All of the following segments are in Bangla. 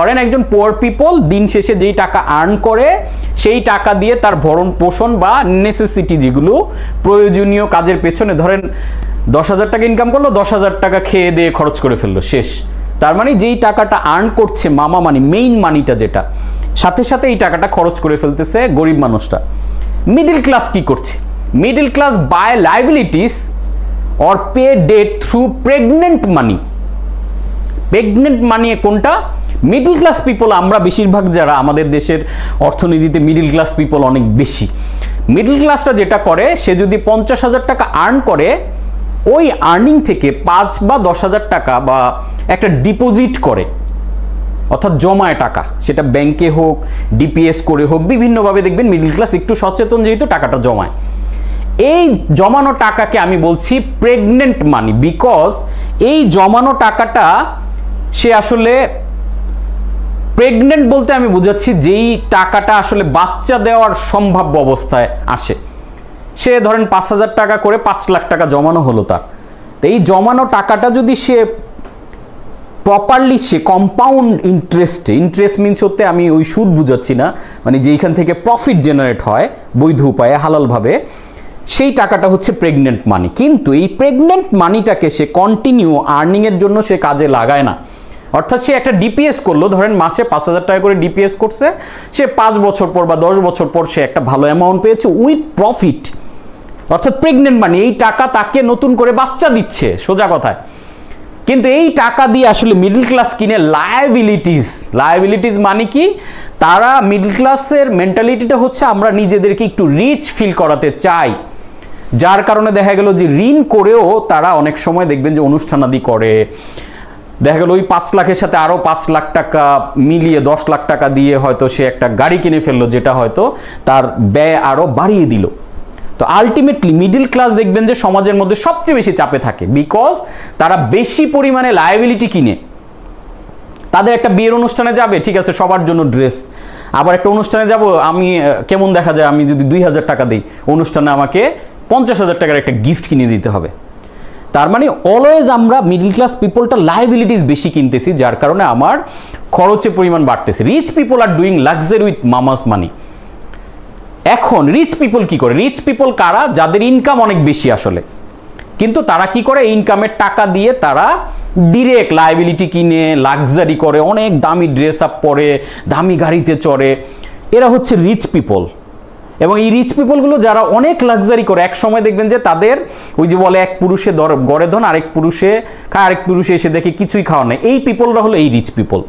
ধরেন একজন পুয়ার পিপল দিন শেষে যেই টাকা আর্ন করে সেই টাকা দিয়ে তার ভরণ পোষণ বা নেসেসিটি যেগুলো প্রয়োজনীয় কাজের পেছনে, ধরেন 10,000 টাকা ইনকাম করলো, 10,000 টাকা খেয়ে দিয়ে খরচ করে ফেললো, শেষ। তার মানে যেই টাকাটা আর্ন করছে মামা মানি, মেইন মানিটা যেটা, সাথে সাথে এই টাকাটা খরচ করে ফেলতেছে গরিব মানুষটা। মিডল ক্লাস কি করছে? Middle class buy liabilities or pay debt through pregnant money. Pregnant money কোনটা? মিডল ক্লাস পিপল, আমরা বেশিরভাগ যারা আমাদের দেশের অর্থনীতিতে মিডল ক্লাস পিপল অনেক বেশি। মিডল ক্লাসটা যেটা করে, সে যদি 50,000 টাকা আর্ন করে, ওই আর্নিং থেকে 5 বা 10,000 টাকা বা একটা ডিপোজিট করে, অর্থাৎ জমায় টাকা, সেটা ব্যাংকে হোক, ডিপিএস করে হোক, বিভিন্নভাবে দেখবেন মিডল ক্লাস একটু সচেতন যেহেতু টাকাটা জমায়। এই জমানো টাকাকে আমি বলছি প্রেগনেন্ট মানি, বিকজ এই জমানো টাকাটা সে আসলে প্রেগনেন্ট বলতে আমি বুঝাচ্ছি যেই টাকাটা আসলে বাচ্চা দেওয়ার সম্ভাব্য অবস্থায় আসে। সে ধরেন 5,000 টাকা করে 5 লাখ টাকা জমানো হলো তার। তো এই জমানো টাকাটা যদি সে প্রপারলি, সে কম্পাউন্ড ইন্টারেস্টে, ইন্টারেস্ট মিনস হতে আমি ওই সুদ বুঝাচ্ছি না, মানে যেইখান থেকে প্রফিট জেনারেট হয় বৈধ উপায়ে হালালভাবে, সেই টাকাটা হচ্ছে প্রেগনেন্ট মানি। কিন্তু এই প্রেগনেন্ট মানিটাকে সে কন্টিনিউ আর্নিংয়ের জন্য সে কাজে লাগায় না। অর্থাৎ সে একটা ডিপিএস করলো, ধরেন মাসে 5,000 টাকা করে ডিপিএস করছে, সে 5 বছর পর বা 10 বছর পর সে একটা ভালো অ্যামাউন্ট পেয়েছে উইথ প্রফিট, অর্থাৎ প্রেগনেন্ট মানি। এই টাকা তাকে নতুন করে বাচ্চা দিচ্ছে, সোজা কথায়। কিন্তু এই টাকা দিয়ে আসলে মিডল ক্লাস কিনে লায়াবিলিটিস। লায়াবিলিটিস মানে কি? তারা মিডল ক্লাসের মেন্টালিটিটা হচ্ছে আমরা নিজেদেরকে একটু রিচ ফিল করাতে চাই, যার কারণে দেখা গেল যে ঋণ করেও তারা অনেক সময় দেখবেন যে অনুষ্ঠানাদি করে। দেখা গেল ওই 5 লাখের সাথে আরো 5 লাখ টাকা মিলিয়ে 10 লাখ টাকা দিয়ে হয়তো সে একটা গাড়ি কিনে ফেললো, যেটা হয়তো তার ব্যয় আরো বাড়িয়ে দিল। তো আলটিমেটলি মিডল ক্লাস দেখবেন যে সমাজের মধ্যে সবচেয়ে বেশি চাপে থাকে, বিকজ তারা বেশি পরিমাণে লায়াবিলিটি কিনে। তাদের একটা বিয়ের অনুষ্ঠানে যাবে, ঠিক আছে, সবার জন্য ড্রেস। আবার একটা অনুষ্ঠানে যাব, আমি কেমন দেখা যায় আমি যদি 2,000 টাকা দিই, অনুষ্ঠানে আমাকে 50,000 টাকার একটা গিফট কিনে দিতে হবে। তার মানে অলওয়েজ আমরা মিডল ক্লাস পিপলটা লায়াবিলিটিস বেশি কিনতেছি, যার কারণে আমার খরচের পরিমাণ বাড়তেছে। Rich people are doing luxury with mama's money. এখন রিচ পিপল কি করে? রিচ পিপল কারা? যাদের ইনকাম অনেক বেশি আসলে, কিন্তু তারা কি করে? ইনকামের টাকা দিয়ে তারা ডিরেক্ট লায়াবিলিটি কিনে, লাক্সারি করে, অনেক দামি ড্রেস আপ পরে, দামি গাড়িতে চড়ে। এরা হচ্ছে রিচ পিপল। এবং এই রিচ পিপলগুলো যারা অনেক লাক্সারি করে, এক সময় দেখবেন যে তাদের ওই যে বলে এক পুরুষে গড়ে ধন, আরেক পুরুষে খায়, আরেক পুরুষে এসে দেখে কিছুই খাওয়া নেই। এই পিপলরা হলো এই রিচ পিপল।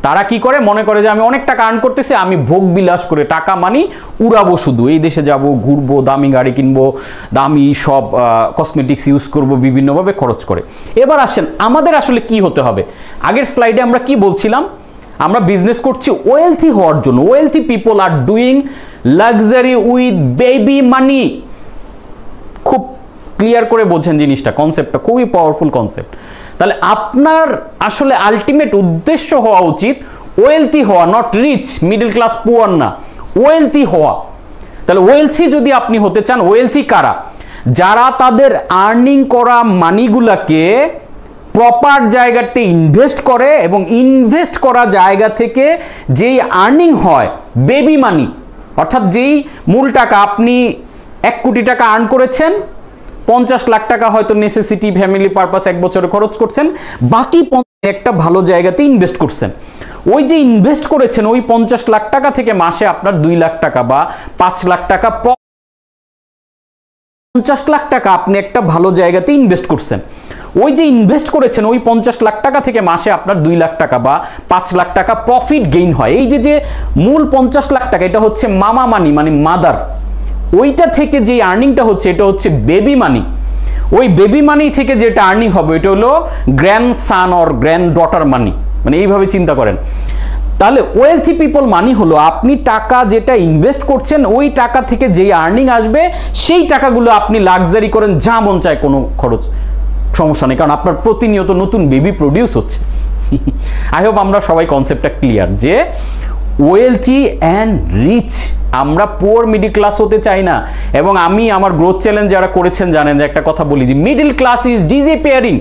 তারা কি করে? মনে করে যে আমি অনেক টাকা আর্ন করতেছি, আমি ভোগ বিলাস করে টাকা মানি উড়াবো, শুধু এই দেশে যাব, ঘুরবো, দামি গাড়ি কিনবো, দামি সব কসমেটিক্স ইউজ করব, বিভিন্নভাবে খরচ করে। এবার আসেন আমাদের আসলে কি হতে হবে? আগের স্লাইডে আমরা কি বলছিলাম? আমরা বিজনেস করছি ওয়েলথি হওয়ার জন্য। Wealthy people are doing luxury with baby money. খুব ক্লিয়ার করে বোঝেন জিনিসটা, কনসেপ্টটা খুবই পাওয়ারফুল কনসেপ্ট। তাহলে আপনার আসলে আলটিমেট উদ্দেশ্য হওয়া উচিত ওয়েলথি হওয়া, not rich, middle class, poor না, ওয়েলথি হওয়া। তাহলে ওয়েলথি যদি আপনি হতে চান, ওয়েলথি কারা? যারা তাদের আর্নিং করা মানিগুলাকে প্রপার জায়গাতে ইনভেস্ট করে, এবং ইনভেস্ট করা জায়গা থেকে যেই আর্নিং হয় বেবি মানি, অর্থাৎ যেই মূল টাকা আপনি 1 কোটি টাকা আর্ন করেছেন, 50 লাখ টাকা হয়তো নেসেসিটি, ফ্যামিলি পারপাস 1 বছরে খরচ করছেন, বাকি একটা ভালো জায়গাতে ইনভেস্ট করছেন। ওই যে ইনভেস্ট করেছেন ওই 50 লাখ টাকা থেকে মাসে আপনার 2 লাখ টাকা বা 5 লাখ টাকা, 50 লাখ টাকা আপনি একটা ভালো জায়গাতে ইনভেস্ট করছেন। ওই যে ইনভেস্ট করেছেন ওই 50 লাখ টাকা থেকে মাসে আপনার 2 লাখ টাকা বা 5 লাখ টাকা প্রফিট গেইন হয়। এই যে মূল 50 লাখ টাকা, এটা হচ্ছে মামা মানি, মানে মাদার। ওইটা থেকে যে আর্নিংটা হচ্ছে, এটা হচ্ছে বেবি মানি। ওই বেবি মানি থেকে যেটা আর্নিং হবে এটা হলো grandson or granddaughter money, মানে এইভাবে চিন্তা করেন। তাহলে ওয়েলথি পিপল মানি হলো আপনি টাকা যেটা ইনভেস্ট করছেন, ওই টাকা থেকে যেই আর্নিং আসবে সেই টাকাগুলো আপনি লাক্সারি করেন, যা মন চায়, কোনো খরচ সমস্যা নেই, কারণ আপনার প্রতিনিয়ত নতুন বেবি প্রডিউস হচ্ছে। আই হোপ আমরা সবাই কনসেপ্টটা ক্লিয়ার যে ওয়েলথি অ্যান্ড রিচ, আমরা পুয়ার মিডল ক্লাস হতে চাই না। এবং আমি আমার গ্রোথ চ্যালেঞ্জ যারা করেছেন জানেন যে একটা কথা বলি যে মিডল ক্লাস ইজ ডিসঅ্যাপিয়ারিং।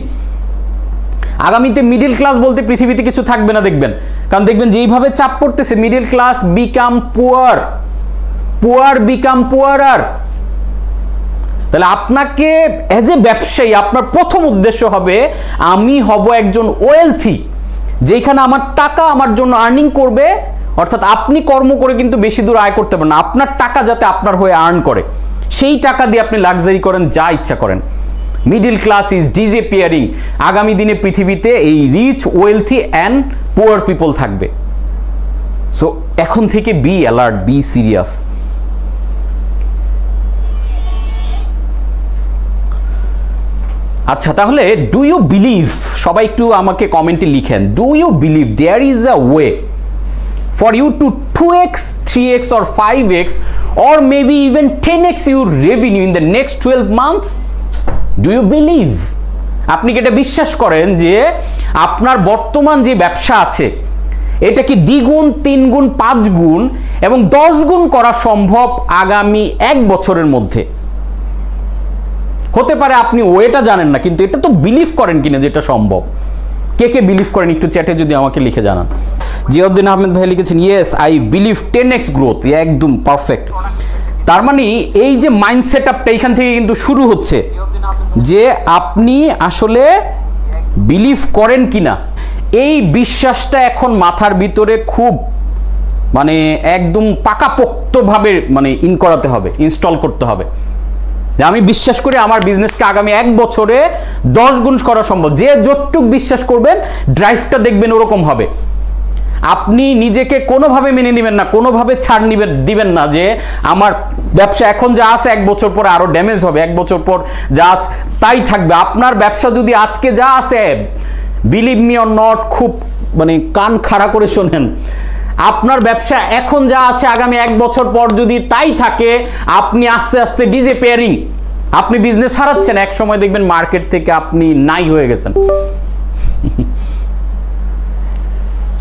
আগামীতে মিডল ক্লাস বলতে পৃথিবীতে কিছু থাকবে না দেখবেন, কারণ দেখবেন যেইভাবে চাপ পড়তেছে, middle class become poor, poor become poorer. তাহলে আপনাকে অ্যাজ এ ব্যবসায়ী আপনার প্রথম উদ্দেশ্য হবে আমি হব একজন ওয়েলথি, যেখানে আমার টাকা আমার জন্য আর্নিং করবে। অর্থাৎ আপনি কর্ম করে কিন্তু বেশি দূর আয় করতে পারেন না, আপনার টাকা যাতে আপনার হয়ে আর্ন করে, সেই টাকা দিয়ে আপনি লাক্সারি করেন, যা ইচ্ছা করেন। Middle class is disappearing. আগামী দিনে পৃথিবীতে এই rich, wealthy and poor people থাকবে। সো এখন থেকে বি অ্যালার্ট, বি সিরিয়াস। আচ্ছা, তাহলে ডু ইউ বিলিভ, সবাই একটু আমাকে কমেন্টে লিখেন, do you believe there is a way for you to 2x, 3x or 5x or maybe even 10x your revenue in the next 12 months? Do you believe? আপনি কি এটা বিশ্বাস করেন যে আপনার বর্তমান যে ব্যবসা আছে এটা কি দ্বিগুণ, 3 গুণ, 5 গুণ এবং 10 গুণ করা সম্ভব আগামী 1 বছরের মধ্যে? হতে পারে আপনি ওয়েটা জানেন না, কিন্তু এটা তো বিলিভ করেন কিনা যে এটা সম্ভব। কে কে বিলিভ করেন একটু চ্যাটে যদি আমাকে লিখে জানান। জিয়াউদ্দিন আহমেদ ভাই লিখেছেন yes I believe 10x growth, একদম পারফেক্ট। তার মানে এই যে মাইন্ড সেট আপটা এখান থেকে কিন্তু শুরু হচ্ছে যে আপনি আসলে বিলিভ করেন কিনা। এই বিশ্বাসটা এখন মাথার ভিতরে খুব মানে একদম পাকাপোক্তভাবে মানে করাতে হবে, ইনস্টল করতে হবে যে আমি বিশ্বাস করি আমার বিজনেসকে আগামী 1 বছরে 10 গুণ করা সম্ভব। যে যতটুকু বিশ্বাস করবেন ড্রাইভটা দেখবেন ওরকম হবে। আপনি নিজেকে কোনোভাবে মেনে নেবেন না, কোনোভাবে ছাড় দিবেন না যে আমার ব্যবসা এখন যা আছে 1 বছর পর আরো ড্যামেজ হবে, 1 বছর পর যা তাই থাকবে। আপনার ব্যবসা যদি আজকে যা আছে, বিলিভ মি অর নট, খুব মানে কান খাড়া করে শোনেন, আপনার ব্যবসা এখন যা আছে আগামী 1 বছর পর যদি তাই থাকে, আপনি আস্তে আস্তে ডিসঅ্যাপিয়ারিং, আপনি বিজনেস হারাচ্ছেন। এক সময় দেখবেন মার্কেট থেকে আপনি নাই হয়ে গেছেন।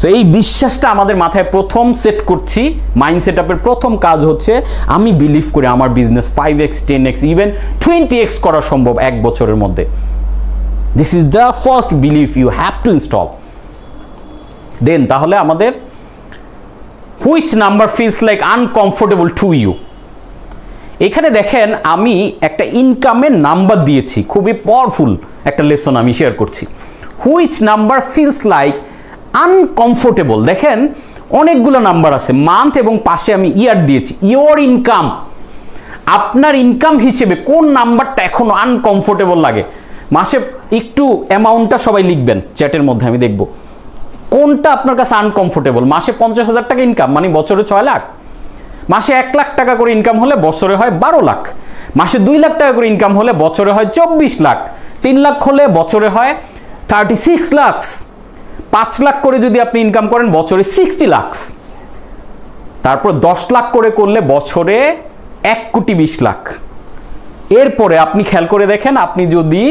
তো এই বিশ্বাসটা আমাদের মাথায় প্রথম সেট করছি। মাইন্ড সেট আপের প্রথম কাজ হচ্ছে আমি বিলিভ করি আমার business 5x, 10x, even 20x করা সম্ভব 1 বছরের মধ্যে। This is the first believe you have to install. Then তাহলে আমাদের which number feels like uncomfortable to you. এখানে দেখেন আমি একটা ইনকামের নাম্বার দিয়েছি, খুবই পাওয়ারফুল একটা লেসন আমি শেয়ার করছি। Which number feels like uncomfortable. দেখেন অনেকগুলো নাম্বার আছে, মান্থ এবং পাশে আমি ইয়ার দিয়েছি। ইয়োর ইনকাম, আপনার ইনকাম হিসেবে কোন নাম্বারটা এখন আনকমফোর্টেবল লাগে? মাসে একটু অ্যামাউন্টটা সবাই লিখবেন চ্যাটের মধ্যে, আমি দেখব কোনটা আপনার কাছে আনকমফোর্টেবল। মাসে 50,000 টাকা ইনকাম মানে বছরে 6 লাখ, মাসে 1 লাখ টাকা করে ইনকাম হলে বছরে হয় 12 লাখ, মাসে 2 লাখ টাকা করে ইনকাম হলে বছরে হয় 24 লাখ, 3 লাখ হলে বছরে হয় 36 লাখ, 5 লাখ করে যদি আপনি ইনকাম করেন বছরে 60 লাখ, তারপর 10 লাখ করে করলে বছরে 1 কোটি 20 লাখ। এরপরে আপনি খেয়াল করে দেখেন, আপনি যদি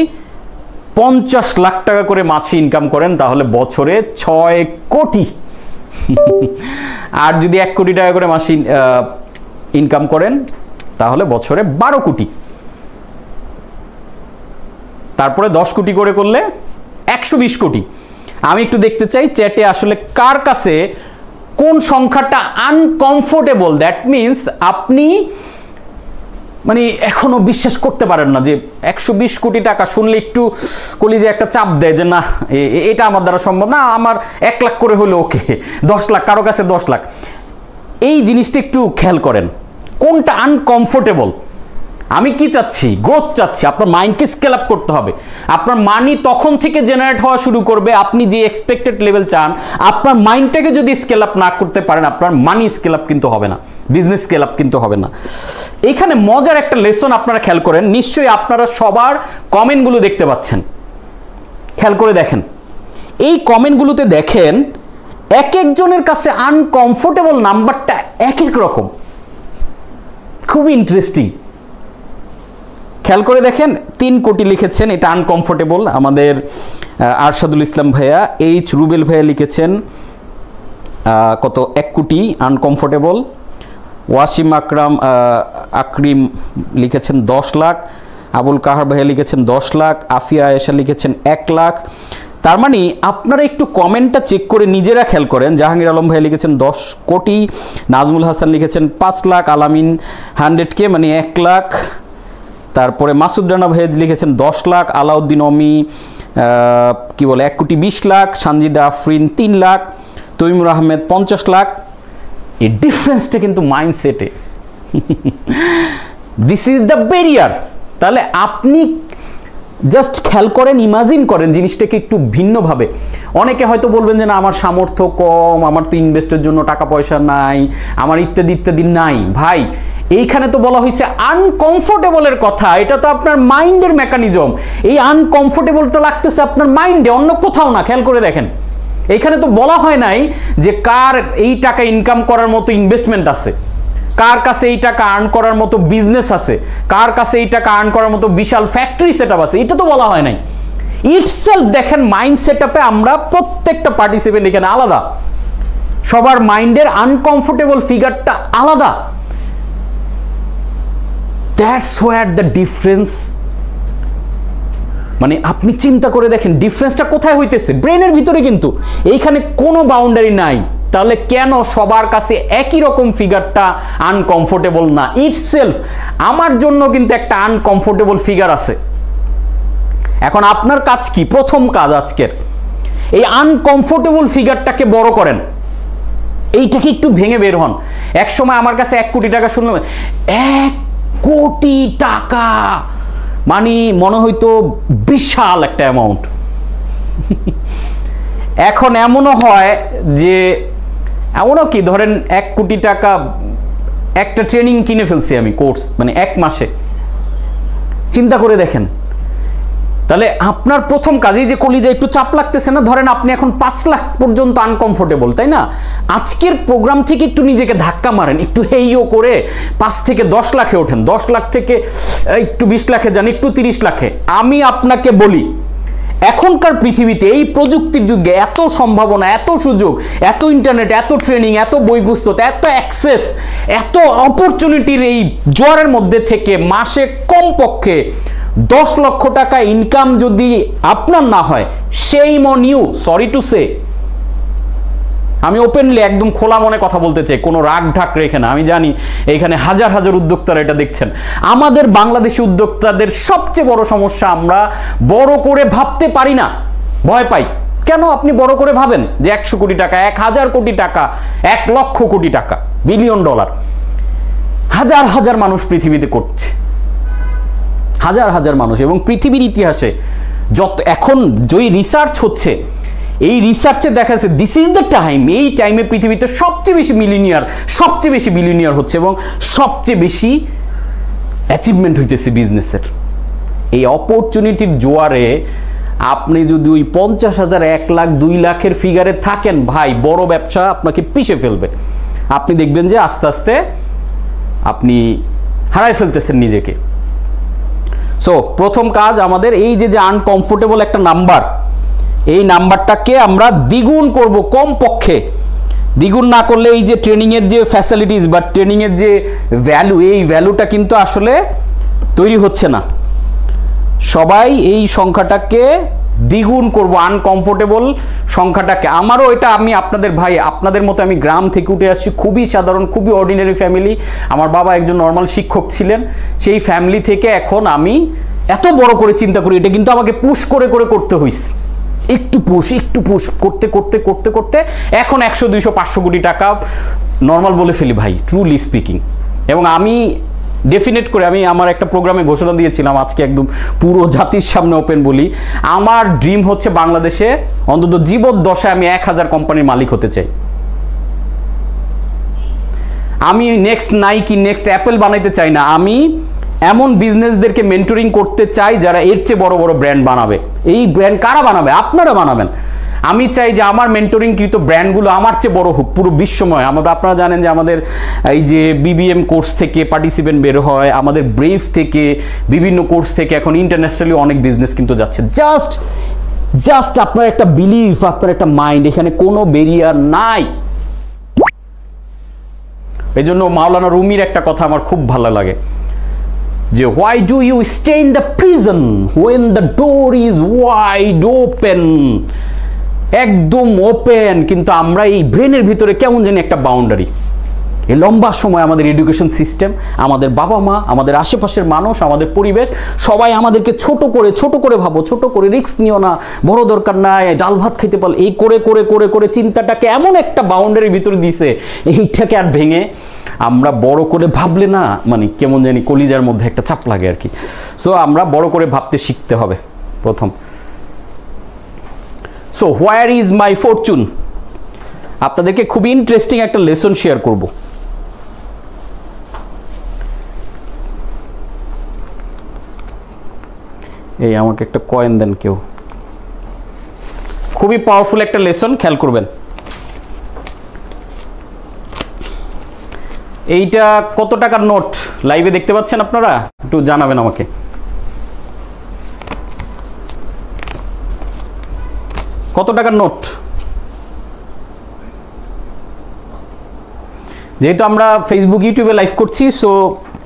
50 লাখ টাকা করে মাসে ইনকাম করেন তাহলে বছরে 6 কোটি। আর যদি 1 কোটি টাকা করে মাসে ইনকাম করেন তাহলে বছরে 12 কোটি। তারপরে 10 কোটি করে করলে 120 কোটি। আমি একটু দেখতে চাই চ্যাটে আসলে কার কাছে কোন সংখ্যাটা আনকমফোর্টেবল। দ্যাট মিনস আপনি মানে এখনো বিশ্বাস করতে পারেন না যে 120 কোটি টাকা শুনলে একটু কলিজে একটা চাপ দেয় যে না এটা আমার দ্বারা সম্ভব না, আমার 1 লাখ করে হলে ওকে, 10 লাখ, কারো কাছে 10 লাখ। এই জিনিসটা একটু খেয়াল করেন কোনটা আনকমফোর্টেবল। আমি কি চাচ্ছি? গ্রোথ চাচ্ছি। আপনার মাইন্ডকে স্কেল আপ করতে হবে। আপনার মানি তখন থেকে জেনারেট হওয়া শুরু করবে আপনি যে এক্সপেক্টেড লেভেল চান। আপনার মাইন্ডটাকে যদি স্কেল আপ না করতে পারেন আপনার মানি স্কেল আপ কিন্তু হবে না, বিজনেস স্কেল আপ কিন্তু হবে না। এখানে মজার একটা লেসন আপনারা খেয়াল করেন, নিশ্চয়ই আপনারা সবার কমেন্টগুলো দেখতে পাচ্ছেন, খেয়াল করে দেখেন। এই কমেন্টগুলোতে দেখেন এক একজনের কাছে আনকমফোর্টেবল নাম্বারটা এক এক রকম, খুবই ইন্টারেস্টিং। খেয়াল করে দেখেন 3 কোটি লিখেছেন, এটা আনকমফোর্টেবল। আমাদের আরশাদুল ইসলাম ভাইয়া, এইচ রুবেল ভাইয়া লিখেছেন কত 1 কোটি আনকমফোর্টেবল। ওয়াসিম আকরিম লিখেছেন 10 লাখ। আবুল কাহার ভাইয়া লিখেছেন 10 লাখ। আফিয়া আয়েশা লিখেছেন 1 লাখ। তার মানে আপনারা একটু কমেন্টটা চেক করে নিজেরা খেয়াল করেন। জাহাঙ্গীর আলম ভাই লিখেছেন 10 কোটি, নাজমুল হাসান লিখেছেন 5 লাখ, আলামিন 100K মানে 1 লাখ, তারপরে মাসুদ রানা ভাই লিখেছেন 10 লাখ, আলাউদ্দিন অমি কি বলে 1 কোটি 20 লাখ, সানজিদা আফরিন 3 লাখ, তৈমুর আহমেদ 50 লাখ। এই ডিফারেন্সটা কিন্তু মাইন্ডসেটে, দিস ইজ দ্য ব্যারিয়ার। তাহলে আপনি জাস্ট খেয়াল করেন, ইমাজিন করেন জিনিসটাকে একটু ভিন্নভাবে। অনেকে হয়তো বলবেন যে না আমার সামর্থ্য কম, আমার তো ইনভেস্টের জন্য টাকা পয়সা নাই, আমার ইত্যাদি ইত্যাদি নাই। ভাই এইখানে তো বলা হয়েছে আনকমফোর্টেবলের কথা, এটা তো আপনার মাইন্ডের মেকানিজম। এই আনকমফোর্টেবলটা লাগতেছে আপনার মাইন্ডে, অন্য কোথাও না। খেয়াল করে দেখেন, এইখানে তো বলা হয় নাই যে কার এই টাকা ইনকাম করার মতো ইনভেস্টমেন্ট আছে, কার কাছে এই টাকা আর্ন করার মতো বিজনেস আছে, কার কাছে এই টাকা আর্ন করার মতো বিশাল ফ্যাক্টরি সেটআপ আছে, এটা তো বলা হয় নাই। ইটসেলফ দেখেন মাইন্ড সেটআপে আমরা প্রত্যেকটা পার্টিসিপেন্ট এখানে আলাদা, সবার মাইন্ডের আনকমফোর্টেবল ফিগারটা আলাদা। That's where the difference. মানে আপনি চিন্তা করে দেখেন ডিফারেন্সটা কোথায় হইতেছে, ব্রেনের ভিতরে, কিন্তু এইখানে কোনো বাউন্ডারি নাই। তাহলে কেন সবার কাছে একই রকম ফিগারটা আনকমফোর্টেবল না? ইটসেলফ আমার জন্য কিন্তু একটা আনকমফোর্টেবল ফিগার আছে। এখন আপনার কাজ কি? প্রথম কাজ আজকের এই আনকমফোর্টেবল ফিগারটাকে বড় করেন, এইটাকে একটু ভেঙে বের হন। এক সময় আমার কাছে 1 কোটি টাকা শুনলাম, 1 কোটি টাকা মানে মনে হইতো বিশাল একটা অ্যামাউন্ট। এখন এমনও হয় যে, এমনও কি ধরেন 1 কোটি টাকা একটা ট্রেনিং কিনে ফেলছি আমি, কোর্স, মানে 1 মাসে। চিন্তা করে দেখেন, তাহলে আপনার প্রথম কাজেই যে কলিজা একটু চাপ লাগতেছে না, ধরেন আপনি এখন 5 লাখ পর্যন্ত আনকমফোর্টেবল, তাই না? আজকের প্রোগ্রাম থেকে একটু নিজেকে ধাক্কা মারেন, একটু হেইও করে 5 থেকে 10 লাখে ওঠেন, 10 লাখ থেকে একটু 20 লাখে যান, একটু 30 লাখে। আমি আপনাকে বলি, এখনকার পৃথিবীতে এই প্রযুক্তির যুগে এত সম্ভাবনা, এত সুযোগ, এত ইন্টারনেট, এত ট্রেনিং, এত বই পুস্তক, এত অ্যাক্সেস, এত অপরচুনিটির এই জোয়ারের মধ্যে থেকে মাসে কমপক্ষে 10 লক্ষ টাকা ইনকাম যদি আপনার না হয়, shame on you, sorry to say. আমি ওপেনলি একদম খোলা মনে কথা বলতে চাই, কোনো রাগ ঢাক রেখে না। আমি জানি এইখানে হাজার হাজার উদ্যোক্তারা এটা দেখছেন। আমাদের বাংলাদেশি উদ্যোক্তাদের সবচেয়ে বড় সমস্যা, আমরা বড় করে ভাবতে পারি না, ভয় পাই। কেন? আপনি বড় করে ভাবেন যে 100 কোটি টাকা, 1000 কোটি টাকা, 1 লক্ষ কোটি টাকা, বিলিয়ন ডলার, হাজার হাজার মানুষ পৃথিবীতে করছে, হাজার হাজার মানুষ। এবং পৃথিবীর ইতিহাসে যত এখন যেই রিসার্চ হচ্ছে, এই রিসার্চে দেখা যাচ্ছে দিস ইজ দ্য টাইম, এই টাইমে পৃথিবীতে সবচেয়ে বেশি মিলিনিয়ার, সবচেয়ে বেশি বিলিনিয়ার হচ্ছে এবং সবচেয়ে বেশি অ্যাচিভমেন্ট হইতেছে বিজনেসের। এই অপরচুনিটির জোয়ারে আপনি যদি ওই 50,000, 1 লাখ, 2 লাখের ফিগারে থাকেন, ভাই বড় ব্যবসা আপনাকে পিষে ফেলবে। আপনি দেখবেন যে আস্তে আস্তে আপনি হারাই ফেলতেছেন নিজেকে। সো প্রথম কাজ আমাদের এই যে আনকমফোর্টেবল একটা নাম্বার, এই নাম্বারটাকে আমরা দ্বিগুণ করব কমপক্ষে। দ্বিগুণ না করলে এই যে ট্রেনিংয়ের যে ফ্যাসিলিটিস বা ট্রেনিংয়ের যে ভ্যালু, এই ভ্যালুটা কিন্তু আসলে তৈরি হচ্ছে না। সবাই এই সংখ্যাটাকে দ্বিগুণ করব, আনকমফোর্টেবল সংখ্যাটাকে। আমারও এটা, আমি আপনাদের ভাই, আপনাদের মতো আমি গ্রাম থেকে উঠে আসছি, খুবই সাধারণ, খুবই অর্ডিনারি ফ্যামিলি। আমার বাবা একজন নর্মাল শিক্ষক ছিলেন। সেই ফ্যামিলি থেকে এখন আমি এত বড় করে চিন্তা করি, এটা কিন্তু আমাকে পুশ করে করে করতে হয়েছে। একটু পুশ করতে করতে করতে করতে এখন 100, 200, 500 কোটি টাকা নর্মাল বলে ফেলি ভাই, ট্রুলি স্পিকিং। এবং আমি ডেফিনেট করে আমি আমার একটা প্রোগ্রামে ঘোষণা দিয়েছিলাম, আজকে একদম পুরো জাতির সামনে ওপেন বলি, আমার ড্রিম হচ্ছে বাংলাদেশে অন্তত জীবদ্দশায় আমি 1000 কোম্পানির মালিক হতে চাই। আমি নেক্সট নাইকি, নেক্সট অ্যাপেল বানাইতে চাই না, আমি এমন বিজনেসদেরকে মেন্টরিং করতে চাই যারা এর চেয়ে বড় বড় ব্র্যান্ড বানাবে। এই ব্র্যান্ড কারা বানাবে? আপনারা বানাবেন। আমি চাই যে আমার মেন্টরিংকৃত ব্র্যান্ডগুলো আমার চেয়ে বড় হোক পুরো বিশ্বময়। আপনারা জানেন যে আমাদের এই যে বিবিএম কোর্স থেকে পার্টিসিপেন্ট বের হয়, আমাদের ব্রেভ থেকে, বিভিন্ন কোর্স থেকে এখন ইন্টারন্যাশনালি অনেক বিজনেস কিন্তু যাচ্ছে। জাস্ট আপনার একটা বিলিফ, আপনার একটা মাইন্ড, এখানে কোনো ব্যারিয়ার নাই। এই জন্য মাওলানা রুমির একটা কথা আমার খুব ভালো লাগে যে why do you stay in the prison when the door is wide open, একদম ওপেন, কিন্তু আমরা এই ব্রেনের ভিতরে কেমন জানি একটা বাউন্ডারি। এই লম্বা সময় আমাদের এডুকেশন সিস্টেম, আমাদের বাবা মা, আমাদের আশেপাশের মানুষ, আমাদের পরিবেশ সবাই আমাদেরকে ছোট করে ভাবো, ছোট করে, রিস্ক নিও না, বড় দরকার নাই, ডাল ভাত খাইতে পারলে, এই করে চিন্তাটাকে এমন একটা বাউন্ডারির ভিতরে দিছে, এইটাকে আর ভেঙে আমরা বড় করে ভাবলে না মানে কেমন জানি কলিজার মধ্যে একটা চাপ লাগে আর কি। সো আমরা বড় করে ভাবতে শিখতে হবে প্রথম। So where is my Fortune, আপনাদেরকে খুবই ইন্টারেস্টিং একটা লেসন শেয়ার করব। এই আমাকে একটা কয়েন দেন কেউ, খুবই পাওয়ারফুল একটা লেসন, খেয়াল করবেন। এইটা কত টাকার নোট লাইভে দেখতে পাচ্ছেন আপনারা? একটু জানাবেন আমাকে। কত টাকার নোট? যেহেতু আমরা ফেসবুক ইউটিউবে লাইভ করছি, সো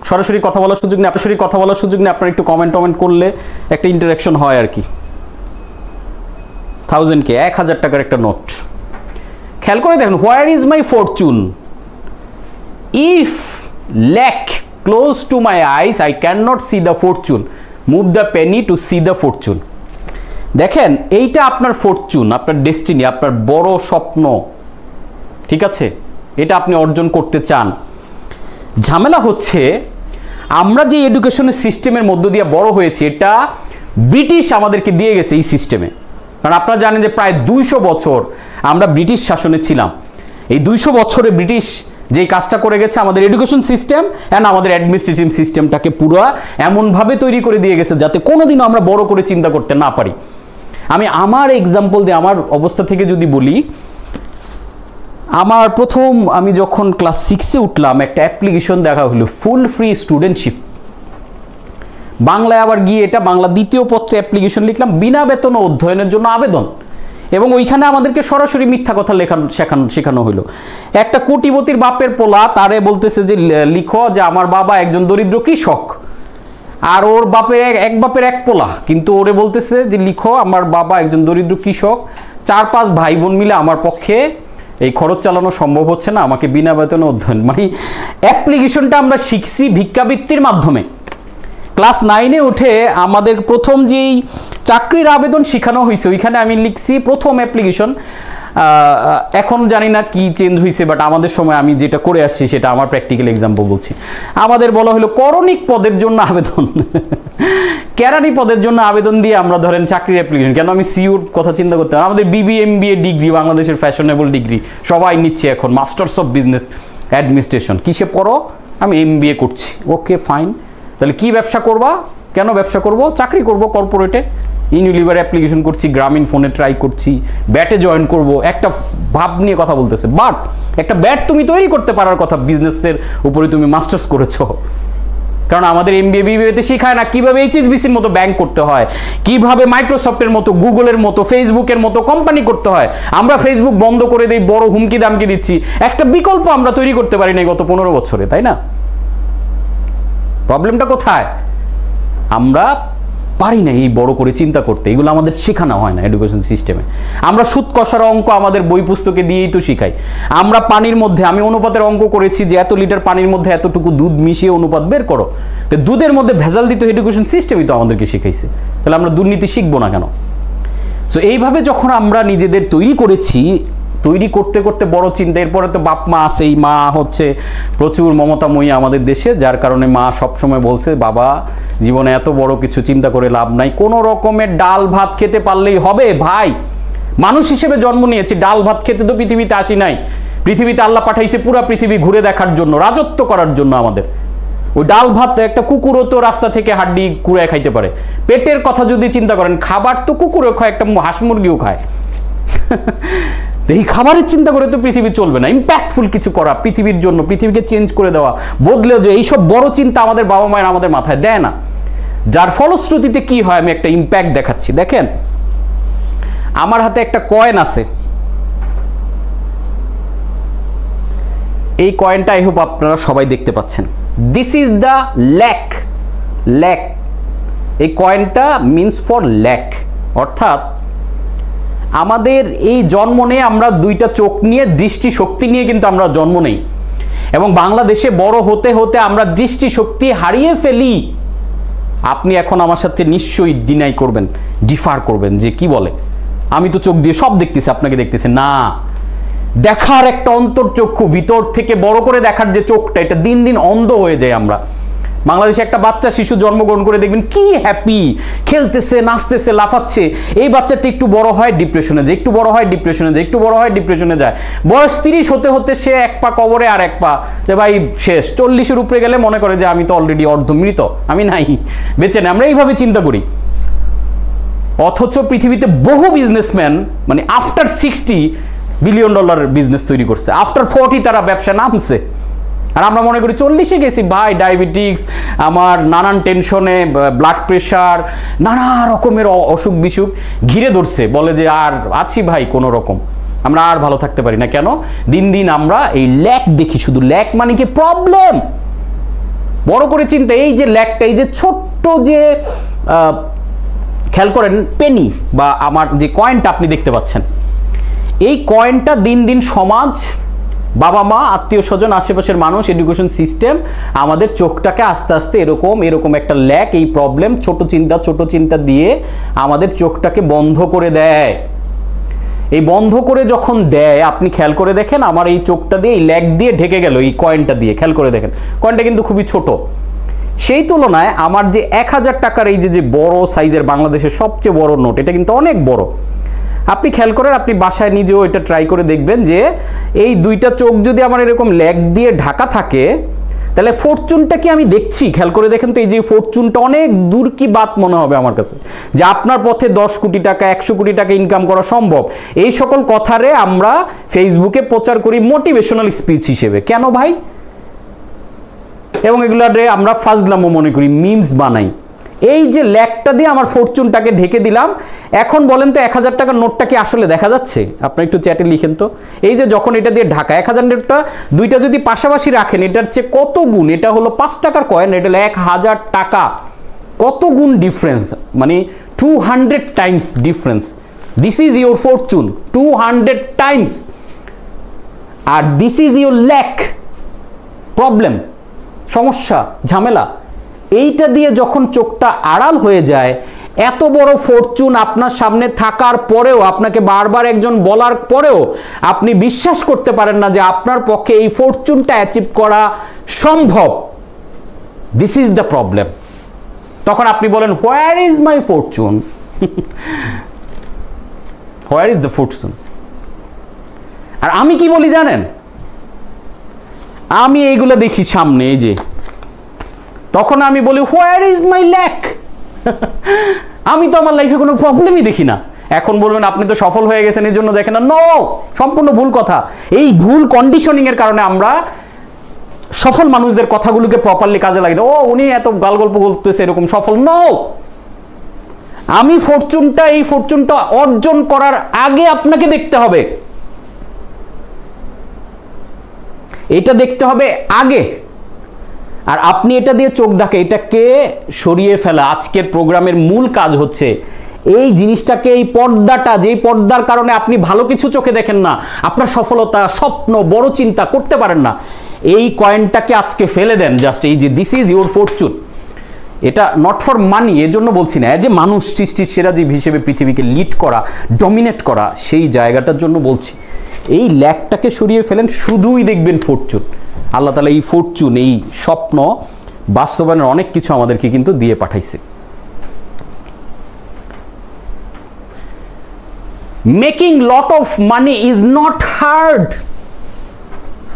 সরাসরি কথা বলার সুযোগ নেই, আপনারা একটু কমেন্ট করলে একটা ইন্টারাকশন হয় আর কি। 1000K, 1000 টাকার একটা নোট। খেয়াল করে দেখুন, where is my fortune, if lack close to my eyes I can not see the fortune, move the penny to see the fortune. দেখেন, এইটা আপনার ফরচুন, আপনার ডেস্টিনি, আপনার বড় স্বপ্ন, ঠিক আছে? এটা আপনি অর্জন করতে চান। ঝামেলা হচ্ছে আমরা যে এডুকেশনের সিস্টেমের মধ্য দিয়ে বড় হয়েছি, এটা ব্রিটিশ আমাদেরকে দিয়ে গেছে এই সিস্টেমে। কারণ আপনারা জানেন যে প্রায় 200 বছর আমরা ব্রিটিশ শাসনে ছিলাম। এই 200 বছরে ব্রিটিশ যেই কাজটা করে গেছে, আমাদের এডুকেশন সিস্টেম অ্যান্ড আমাদের অ্যাডমিনিস্ট্রেটিভ সিস্টেমটাকে পুরো এমনভাবে তৈরি করে দিয়ে গেছে যাতে কোনোদিনও আমরা বড় করে চিন্তা করতে না পারি। আমি আমার এক্সাম্পল দিয়ে, আমার অবস্থা থেকে যদি বলি, আমার প্রথম আমি যখন ক্লাস 6-এ উঠলাম, একটা অ্যাপ্লিকেশন দেখা হলো, ফুল ফ্রি স্টুডেন্টশিপ। বাংলায় আবার গিয়ে এটা বাংলা দ্বিতীয় পত্রে অ্যাপ্লিকেশন লিখলাম, বিনা বেতন অধ্যয়নের জন্য আবেদন। এবং ওইখানে আমাদেরকে সরাসরি মিথ্যা কথা শেখানো হলো। একটা কোটিপতির বাপের পোলা, তারে বলতেছে যে লিখো যে আমার বাবা একজন দরিদ্র কৃষক, আর ওর এক বাপের এক পোলা, কিন্তু ওরে বলতেছে যে লিখো আমার বাবা একজন দরিদ্র কৃষক, 4-5 ভাই বোন মিলে আমার পক্ষে এই খরচ চালানো সম্ভব হচ্ছে না, আমাকে বিনা বেতনে অধ্যয়ন। মানে অ্যাপ্লিকেশনটা আমরা শিখছি ভিক্ষাবৃত্তির মাধ্যমে। ক্লাস 9-এ উঠে আমাদের প্রথম যেই চাকরির আবেদন শেখানো হয়েছে, ওইখানে আমি লিখছি প্রথম অ্যাপ্লিকেশন। এখন জানি না কি চেঞ্জ হয়েছে, বাট আমাদের সময় আমি যেটা করে আসছি সেটা আমার প্র্যাকটিক্যাল এক্সাম্পল বলছি। আমাদের বলা হলো করণিক পদের জন্য আবেদন, কেরানি পদের জন্য আবেদন দিয়ে আমরা ধরেন চাকরির অ্যাপ্লিকেশন। কেন আমি সিইউর কথা চিন্তা করতে, আমাদের BBA MBA ডিগ্রি, বাংলাদেশের ফ্যাশনেবল ডিগ্রি সবাই নিচ্ছে এখন, মাস্টার্স অফ বিজনেস অ্যাডমিনিস্ট্রেশন। কিসে পড়ো? আমি MBA করছি। ওকে ফাইন, তাহলে কি ব্যবসা করবা? কেন ব্যবসা করব? চাকরি করব কর্পোরেটে। ইউনিলিভার অ্যাপ্লিকেশন করছি, গ্রামীণ ফোনে ট্রাই করছি, ব্যাটে জয়েন করব, একটা ভাব নিয়ে কথা বলতেছে। বাট একটা ব্যাট তুমি তৈরি করতে পারার কথা, বিজনেসের উপরে তুমি মাস্টার্স করেছো। কারণ আমাদের MBA BBA-তে শেখায় না কিভাবে HSBC-র মতো ব্যাংক করতে হয়, কিভাবে মাইক্রোসফটের মতো, গুগলের মতো, ফেসবুকের মতো কোম্পানি করতে হয়। আমরা ফেসবুক বন্ধ করে দেই, বড় হুমকি দামকি দিচ্ছি, একটা বিকল্প আমরা তৈরি করতে পারি না গত 15 বছরে, তাই না? প্রবলেমটা কোথায়? আমরা পারি না এই বড় করে চিন্তা করতে, এগুলো আমাদের শেখানো হয় না এডুকেশন সিস্টেমে। আমরা সুদ কষার অঙ্ক আমাদের বই পুস্তকে দিয়েই তো শিখাই। আমরা পানির মধ্যে, আমি অনুপাতের অঙ্ক করেছি যে এত লিটার পানির মধ্যে এতটুকু দুধ মিশিয়ে অনুপাত বের করো, তো দুধের মধ্যে ভেজাল দিত এডুকেশন সিস্টেমই তো আমাদেরকে শিখাইছে। তাহলে আমরা দুর্নীতি শিখবো না কেন? সো এইভাবে যখন আমরা নিজেদের তৈরি করেছি, তৈরি করতে করতে বড় চিন্তা, এরপরে তো বাপ মা আছে, এই মা হচ্ছে প্রচুর মমতাময়ী আমাদের দেশে, যার কারণে মা সবসময় বলছে বাবা জীবনে এত বড় কিছু চিন্তা করে লাভ নাই, কোনো রকমের ডাল ভাত খেতে পারলেই হবে। ভাই মানুষ হিসেবে জন্ম নিয়েছি, ডাল ভাত খেতে তো পৃথিবীতে আসি নাই। পৃথিবীতে আল্লাহ পাঠাইছে পুরো পৃথিবী ঘুরে দেখার জন্য, রাজত্ব করার জন্য আমাদের। ওই ডাল ভাত একটা কুকুরও তো রাস্তা থেকে হাড্ডি কুড়ায় খাইতে পারে। পেটের কথা যদি চিন্তা করেন, খাবার তো কুকুরও খায়, একটা হাঁস মুরগিও খায়। এই খাবারের চিন্তা করে তো পৃথিবী চলবে না। ইম্প্যাক্টফুল কিছু করা পৃথিবীর জন্য, পৃথিবীকে চেঞ্জ করে দেওয়া, বদলেও যে এইসব বড় চিন্তা আমাদের বাবা মায়ের আমাদের মাথায় দেয় না। যার ফলশ্রুতিতে কি হয়, আমি একটা ইম্প্যাক্ট দেখাচ্ছি। দেখেন আমার হাতে একটা কয়েন আছে, এই কয়েনটা আই হোপ আপনারা সবাই দেখতে পাচ্ছেন। This is the lack lack, এই কয়েনটা মিনস ফর ল্যাক, অর্থাৎ আমাদের এই জন্ম নিয়ে আমরা দুইটা চোখ নিয়ে, দৃষ্টিশক্তি নিয়ে কিন্তু আমরা জন্ম নেই, এবং বাংলাদেশে বড় হতে হতে আমরা দৃষ্টিশক্তি হারিয়ে ফেলি। আপনি এখন আমার সাথে নিশ্চয়ই ডিনাই করবেন, ডিফার করবেন যে কি বলে, আমি তো চোখ দিয়ে সব দেখতেছি, আপনাকে দেখতেছি না। দেখার একটা অন্তর্চক্ষু, ভিতর থেকে বড় করে দেখার যে চোখটা, এটা দিন দিন অন্ধ হয়ে যায় আমরা। বাংলাদেশে একটা বাচ্চা শিশু জন্মগ্রহণ করে দেখবেন কি হ্যাপি, খেলতেছে, নাচতেছে, লাফাচ্ছে। এই বাচ্চাটা একটু বড় হয় ডিপ্রেশনে যায়, একটু বড় হয় ডিপ্রেশনে যায়, একটু বড় হয় ডিপ্রেশনে যায়। বয়স 30 হতে হতে সে এক পা কবরে আর এক পা, যে ভাই শেষ। 40-এর উপরে গেলে মনে করে যে আমি তো অলরেডি অর্ধমৃত, আমি নাই, বেঁচে নেই। আমরা এইভাবে চিন্তা করি। অথচ পৃথিবীতে বহু বিজনেসম্যান মানে আফটার 60 বিলিয়ন ডলারের বিজনেস তৈরি করছে, আফটার 40 তারা ব্যবসা নামছে। আর আমরা মনে করি 40-এ গেছি ভাই, ডায়াবেটিক্স, আমার নানান টেনশনে, ব্লাড প্রেশার, নানা রকমের অসুখ বিসুখ ঘিরে ধরছে, বলে যে আর আছি ভাই কোনো রকম, আমরা আর ভালো থাকতে পারি না। কেন? দিন দিন আমরা এই ল্যাক দেখি, শুধু ল্যাক মানে কি প্রবলেম। বড় করে চিন্তা, এই যে ল্যাকটা, এই যে ছোট্ট যে খেয়াল করেন পেনি বা আমার যে কয়েনটা আপনি দেখতে পাচ্ছেন, এই কয়েনটা দিন দিন সমাজ, বাবা মা, আত্মীয় স্বজন, আশেপাশের মানুষ, এডুকেশন সিস্টেম আমাদের চোখটাকে আস্তে আস্তে এরকম একটা ল্যাক, এই প্রবলেম, ছোট চিন্তা দিয়ে আমাদের চোখটাকে বন্ধ করে দেয়। এই বন্ধ করে যখন দেয়, আপনি খেয়াল করে দেখেন, আমার এই চোখটা দিয়ে এই ল্যাক দিয়ে ঢেকে গেল এই কয়েনটা দিয়ে। খেয়াল করে দেখেন, কয়েনটা কিন্তু খুবই ছোট। সেই তুলনায় আমার যে 1000 টাকার এই যে বড় সাইজের বাংলাদেশের সবচেয়ে বড় নোট, এটা কিন্তু অনেক বড়। আপনি খেয়াল করেন, আপনি বাসায় নিজেও এটা ট্রাই করে দেখবেন যে এই দুইটা চোখ যদি আমার এরকম ল্যাক দিয়ে ঢাকা থাকে, তাহলে ফরচুনটা কি আমি দেখছি? খেয়াল করে দেখেন তো, এই যে ফরচুনটা অনেক দূর কি বাত মনে হবে আমার কাছে, যে আপনার পথে 10 কোটি টাকা, 100 কোটি টাকা ইনকাম করা সম্ভব। এই সকল কথারে আমরা ফেসবুকে প্রচার করি মোটিভেশনাল স্পিচ হিসেবে। কেন ভাই? এবং এগুলারে আমরা ফাজলামো মনে করি, মিমস বানাই। এই যে ল্যাকটা দিয়ে আমার ফরচুনটাকে ঢেকে দিলাম, এখন বলেন তো 1000 টাকার নোটটা কি আসলে দেখা যাচ্ছে? আপনি একটু চ্যাটে লিখেন তো। এই যে যখন এটা দিয়ে ঢাকা, 1000 নোটটা দুইটা যদি পাশাপাশি রাখেন, এটার চেয়ে কত গুণ, এটা হলো 5 টাকার কয়েন, এটা হলো 1000 টাকা, কত গুণ ডিফারেন্স, মানে 200 times difference. This is your fortune 200 times, আর this is your lack, problem, সমস্যা, ঝামেলা। এইটা দিয়ে যখন চোখটা আড়াল হয়ে যায়, এত বড় ফরচুন আপনার সামনে থাকার পরেও, আপনাকে বারবার একজন বলার পরেও আপনি বিশ্বাস করতে পারেন না যে আপনার পক্ষে এই ফরচুনটা অ্যাচিভ করা সম্ভব। This is the problem. তখন আপনি বলেন, where is my fortune? Where is the fortune? আর আমি কি বলি জানেন? আমি এইগুলো দেখি সামনে, এই যে, তখন আমি বলি, হোয়ার ইজ মাই ল্যাক? আমি তো আমার লাইফে কোনো প্রবলেমই দেখি না। এখন বলবেন আপনি তো সফল হয়ে গেছেন এই জন্য দেখেন না। নো, সম্পূর্ণ ভুল কথা। এই ভুল কন্ডিশনিং এর কারণে আমরা সফল মানুষদের কথাগুলোকে প্রপারলি কাজে লাগিয়ে, ও উনি এত গাল গল্প বলতেছে এরকম সফল। নো, আমি এই ফরচুনটা অর্জন করার আগে আপনাকে দেখতে হবে, এটা দেখতে হবে আগে। আর আপনি এটা দিয়ে চোখ ঢাকে, এটাকে সরিয়ে ফেলা। আজকের প্রোগ্রামের মূল কাজ হচ্ছে এই জিনিসটাকে, এই পর্দাটা, যেই পর্দার কারণে আপনি ভালো কিছু চোখে দেখেন না, আপনার সফলতা, স্বপ্ন, বড় চিন্তা করতে পারেন না, এই কয়েনটাকে আজকে ফেলে দেন। জাস্ট এই যে দিস ইজ ইউর ফরচুন, এটা নট ফর মানি, এর জন্য বলছি না, যে মানুষ সৃষ্টির সেরা জীব হিসেবে পৃথিবীকে লিড করা, ডমিনেট করা, সেই জায়গাটার জন্য বলছি। এই ল্যাকটাকে সরিয়ে ফেলেন, শুধুই দেখবেন ফরচুন। আল্লাহ তাআলা এই ফরচুন, এই স্বপ্ন বাস্তবায়নের অনেক কিছু আমাদেরকে কিন্তু দিয়ে পাঠাইছে। Making lot of money is not hard.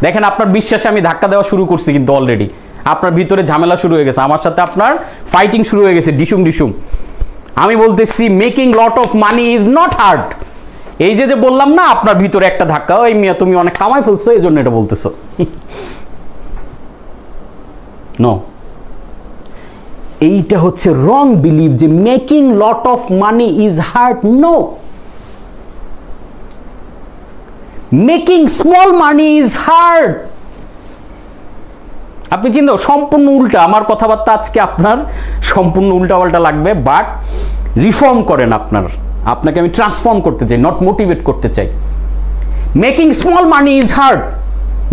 দেখেন, আপনার বিশ্বাসে আমি ধাক্কা দেওয়া শুরু করছি, কিন্তু অলরেডি আপনার ভিতরে ঝামেলা শুরু হয়ে গেছে, আমার সাথে আপনার ফাইটিং শুরু হয়ে গেছে, ডিসুম ডিসুম। আমি বলতেছি making lot of money is not hard. এই যে বললাম না, আপনার ভিতরে একটা ধাক্কা, ওই মিয়া তুমি অনেক কামাই ফেলছো, এই জন্য এটা বলতেছো। নো, এইটা হচ্ছে রং বিলিভ যে making lot of money is hard. No, making small money is hard. আপনি চিন্তা সম্পূর্ণ উল্টা, আমার কথাবার্তা আজকে আপনার সম্পূর্ণ উল্টাপাল্টা লাগবে, বাট রিফর্ম করেন। আপনাকে আমি ট্রান্সফর্ম করতে চাই, নট মোটিভেট করতে চাই। Making small money is hard,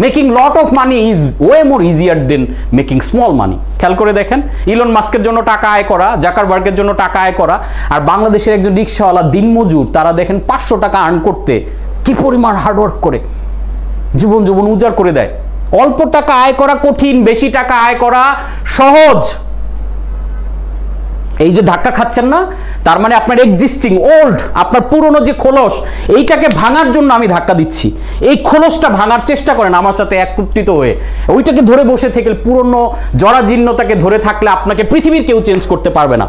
making lot of money is way more easier than making small money. খেয়াল করে দেখেন, ইলন মাস্কের জন্য টাকা আয় করা, জাকারবার্গের জন্য টাকা আয় করা, আর বাংলাদেশের একজন রিক্সাওয়ালা দিনমজুর, তারা দেখেন 500 টাকা আর্ন করতে কি পরিমাণ হার্ডওয়ার্ক করে জীবন উজাড় করে দেয়। অল্প টাকা আয় করা কঠিন, বেশি টাকা আয় করা সহজ। এই যে ধাক্কা খাচ্ছেন না, তার মানে আপনার এক্সিস্টিং ওল্ড, আপনার পুরনো যে খোলস, এইটাকে ভাঙার জন্য আমি ধাক্কা দিচ্ছি। এই খোলসটা ভাঙার চেষ্টা করেন আমার সাথে একত্রিত হয়ে। ওইটাকে ধরে বসে থেকে পুরনো জরাজীর্ণতাকে ধরে থাকলে আপনাকে পৃথিবীর কেউ চেঞ্জ করতে পারবে না।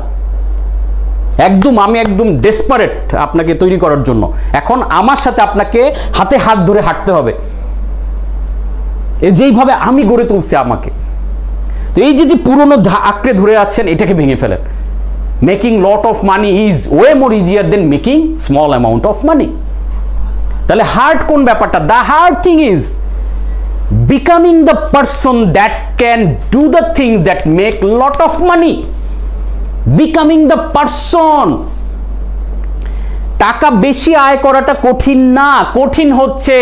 আমি একদম ডেসপারেট আপনাকে তৈরি করার জন্য। এখন আমার সাথে আপনাকে হাতে হাত ধরে হাঁটতে হবে, যেইভাবে আমি গড়ে তুলছি আমাকে। তো এই যে পুরনো আঁকড়ে ধরে আছেন, এটাকে ভেঙে ফেলেন। Making lot of money is way more easier than making small amount of money. তাহলে হার্ড কোন ব্যাপারটা? The hard thing is becoming the person that can do the things that make lot of money. Becoming the person. টাকা বেশি আয় করাটা কঠিন না, কঠিন হচ্ছে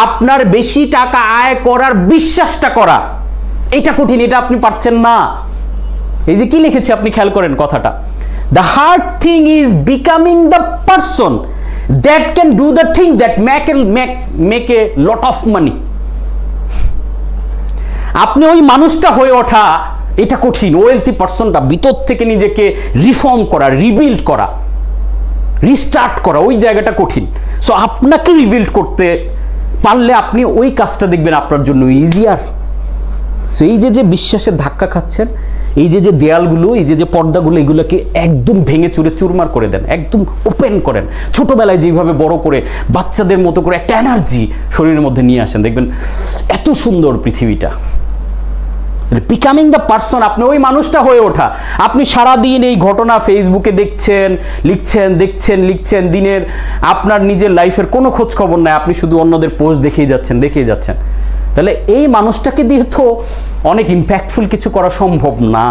আপনার বেশি টাকা আয় করার বিশ্বাসটা করা। এটা কঠিন, এটা আপনি পারছেন না। এই যে কি লিখেছি আপনি খেয়াল করেন কথাটা, the hard thing is becoming the person that can do the thing that make a lot of মানি। আপনি ওই মানুষটা হয়ে ওঠা, এটা কঠিন। ওয়েলথি পারসনটা ভিতর থেকে নিজেকে রিফর্ম করা, রিবিল্ড করা, রিস্টার্ট করা, ওই জায়গাটা কঠিন। সো আপনাকে রিবিল্ড করতে পারলে আপনি ওই কাজটা দেখবেন আপনার জন্য ইজিয়ার। সো এই যে বিশ্বাসের ধাক্কা খাচ্ছেন, এই যে দেয়ালগুলো, এই যে পর্দাগুলো, এগুলোকে একদম ভেঙে চুরে চুরমার করে দেন, একদম ওপেন করেন। ছোটবেলায় যেভাবে বড় করে বাচ্চাদের মতো করে একটা এনার্জি শরীরের মধ্যে নিয়ে আসেন, দেখবেন এত সুন্দর পৃথিবীটা। বিকামিং দ্য পারসন, আপনি ওই মানুষটা হয়ে ওঠা। আপনি সারাদিন এই ঘটনা ফেসবুকে লিখছেন, দিনের আপনার নিজের লাইফের কোনো খোঁজ খবর নাই, আপনি শুধু অন্যদের পোস্ট দেখেই যাচ্ছেন। তাহলে এই মানুষটাকে দিয়ে তো অনেক ইম্প্যাক্টফুল কিছু করা সম্ভব না,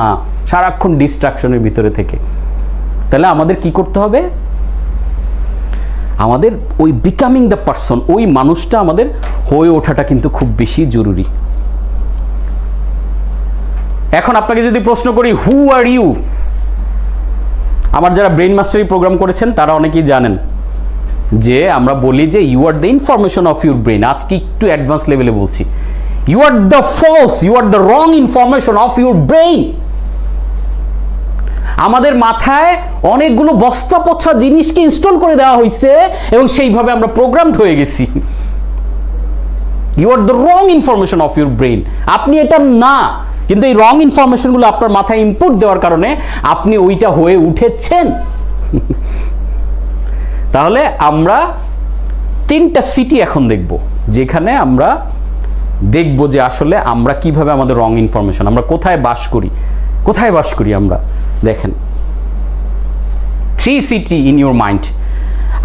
সারাক্ষণ ডিস্ট্রাকশনের ভিতরে থেকে। তাহলে আমাদের কি করতে হবে? আমাদের ওই বিকামিং দ্য পারসন, ওই মানুষটা আমাদের হয়ে ওঠাটা কিন্তু খুব বেশি জরুরি। এখন আপনাকে যদি প্রশ্ন করি, হু আর ইউ? আমার যারা ব্রেইন মাস্টারি প্রোগ্রাম করেছেন তারা অনেকেই জানেন যে আমরা বলি যে you are the information of your brain. আজকে একটু অ্যাডভান্স লেভেলে বলছি, you are the false, you are the wrong information of your brain. আমাদের মাথায় অনেকগুলো বস্তা পচা জিনিসকে ইনস্টল করে দেওয়া হয়েছে এবং সেইভাবে আমরা প্রোগ্রামড হয়ে গেছি। You are the wrong information of your brain. আপনি এটা না, কিন্তু এই রং ইনফরমেশনগুলো আপনার মাথায় ইনপুট দেওয়ার কারণে আপনি ওইটা হয়ে উঠেছেন। তাহলে আমরা 3টা সিটি এখন দেখব, যেখানে আমরা দেখব যে আসলে আমরা কিভাবে আমাদের রং ইনফরমেশন, আমরা কোথায় বাস করি আমরা। দেখেন, 3 সিটি ইন ইউর মাইন্ড।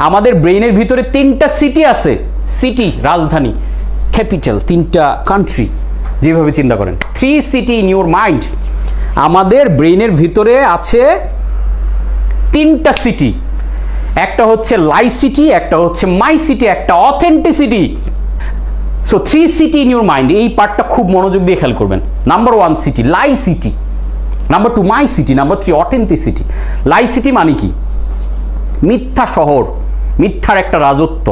আমাদের ব্রেইনের ভিতরে 3টা সিটি আছে। সিটি রাজধানী, ক্যাপিটাল, 3টা কান্ট্রি, যেভাবে চিন্তা করেন। 3 সিটি ইন ইউর মাইন্ড। আমাদের ব্রেইনের ভিতরে আছে 3টা সিটি। একটা হচ্ছে লাই সিটি, একটা হচ্ছে মাই সিটি, একটা authenticity. So 3 city in your mind, এই পার্টটা খুব মনোযোগ দিয়ে খেয়াল করবেন। নাম্বার 1 সিটি লাই সিটি, নাম্বার 2 মাই সিটি, নাম্বার 3 অথেন্টিসিটি। লাই সিটি মানে কি? মিথ্যা শহর, মিথ্যার একটা রাজত্ব।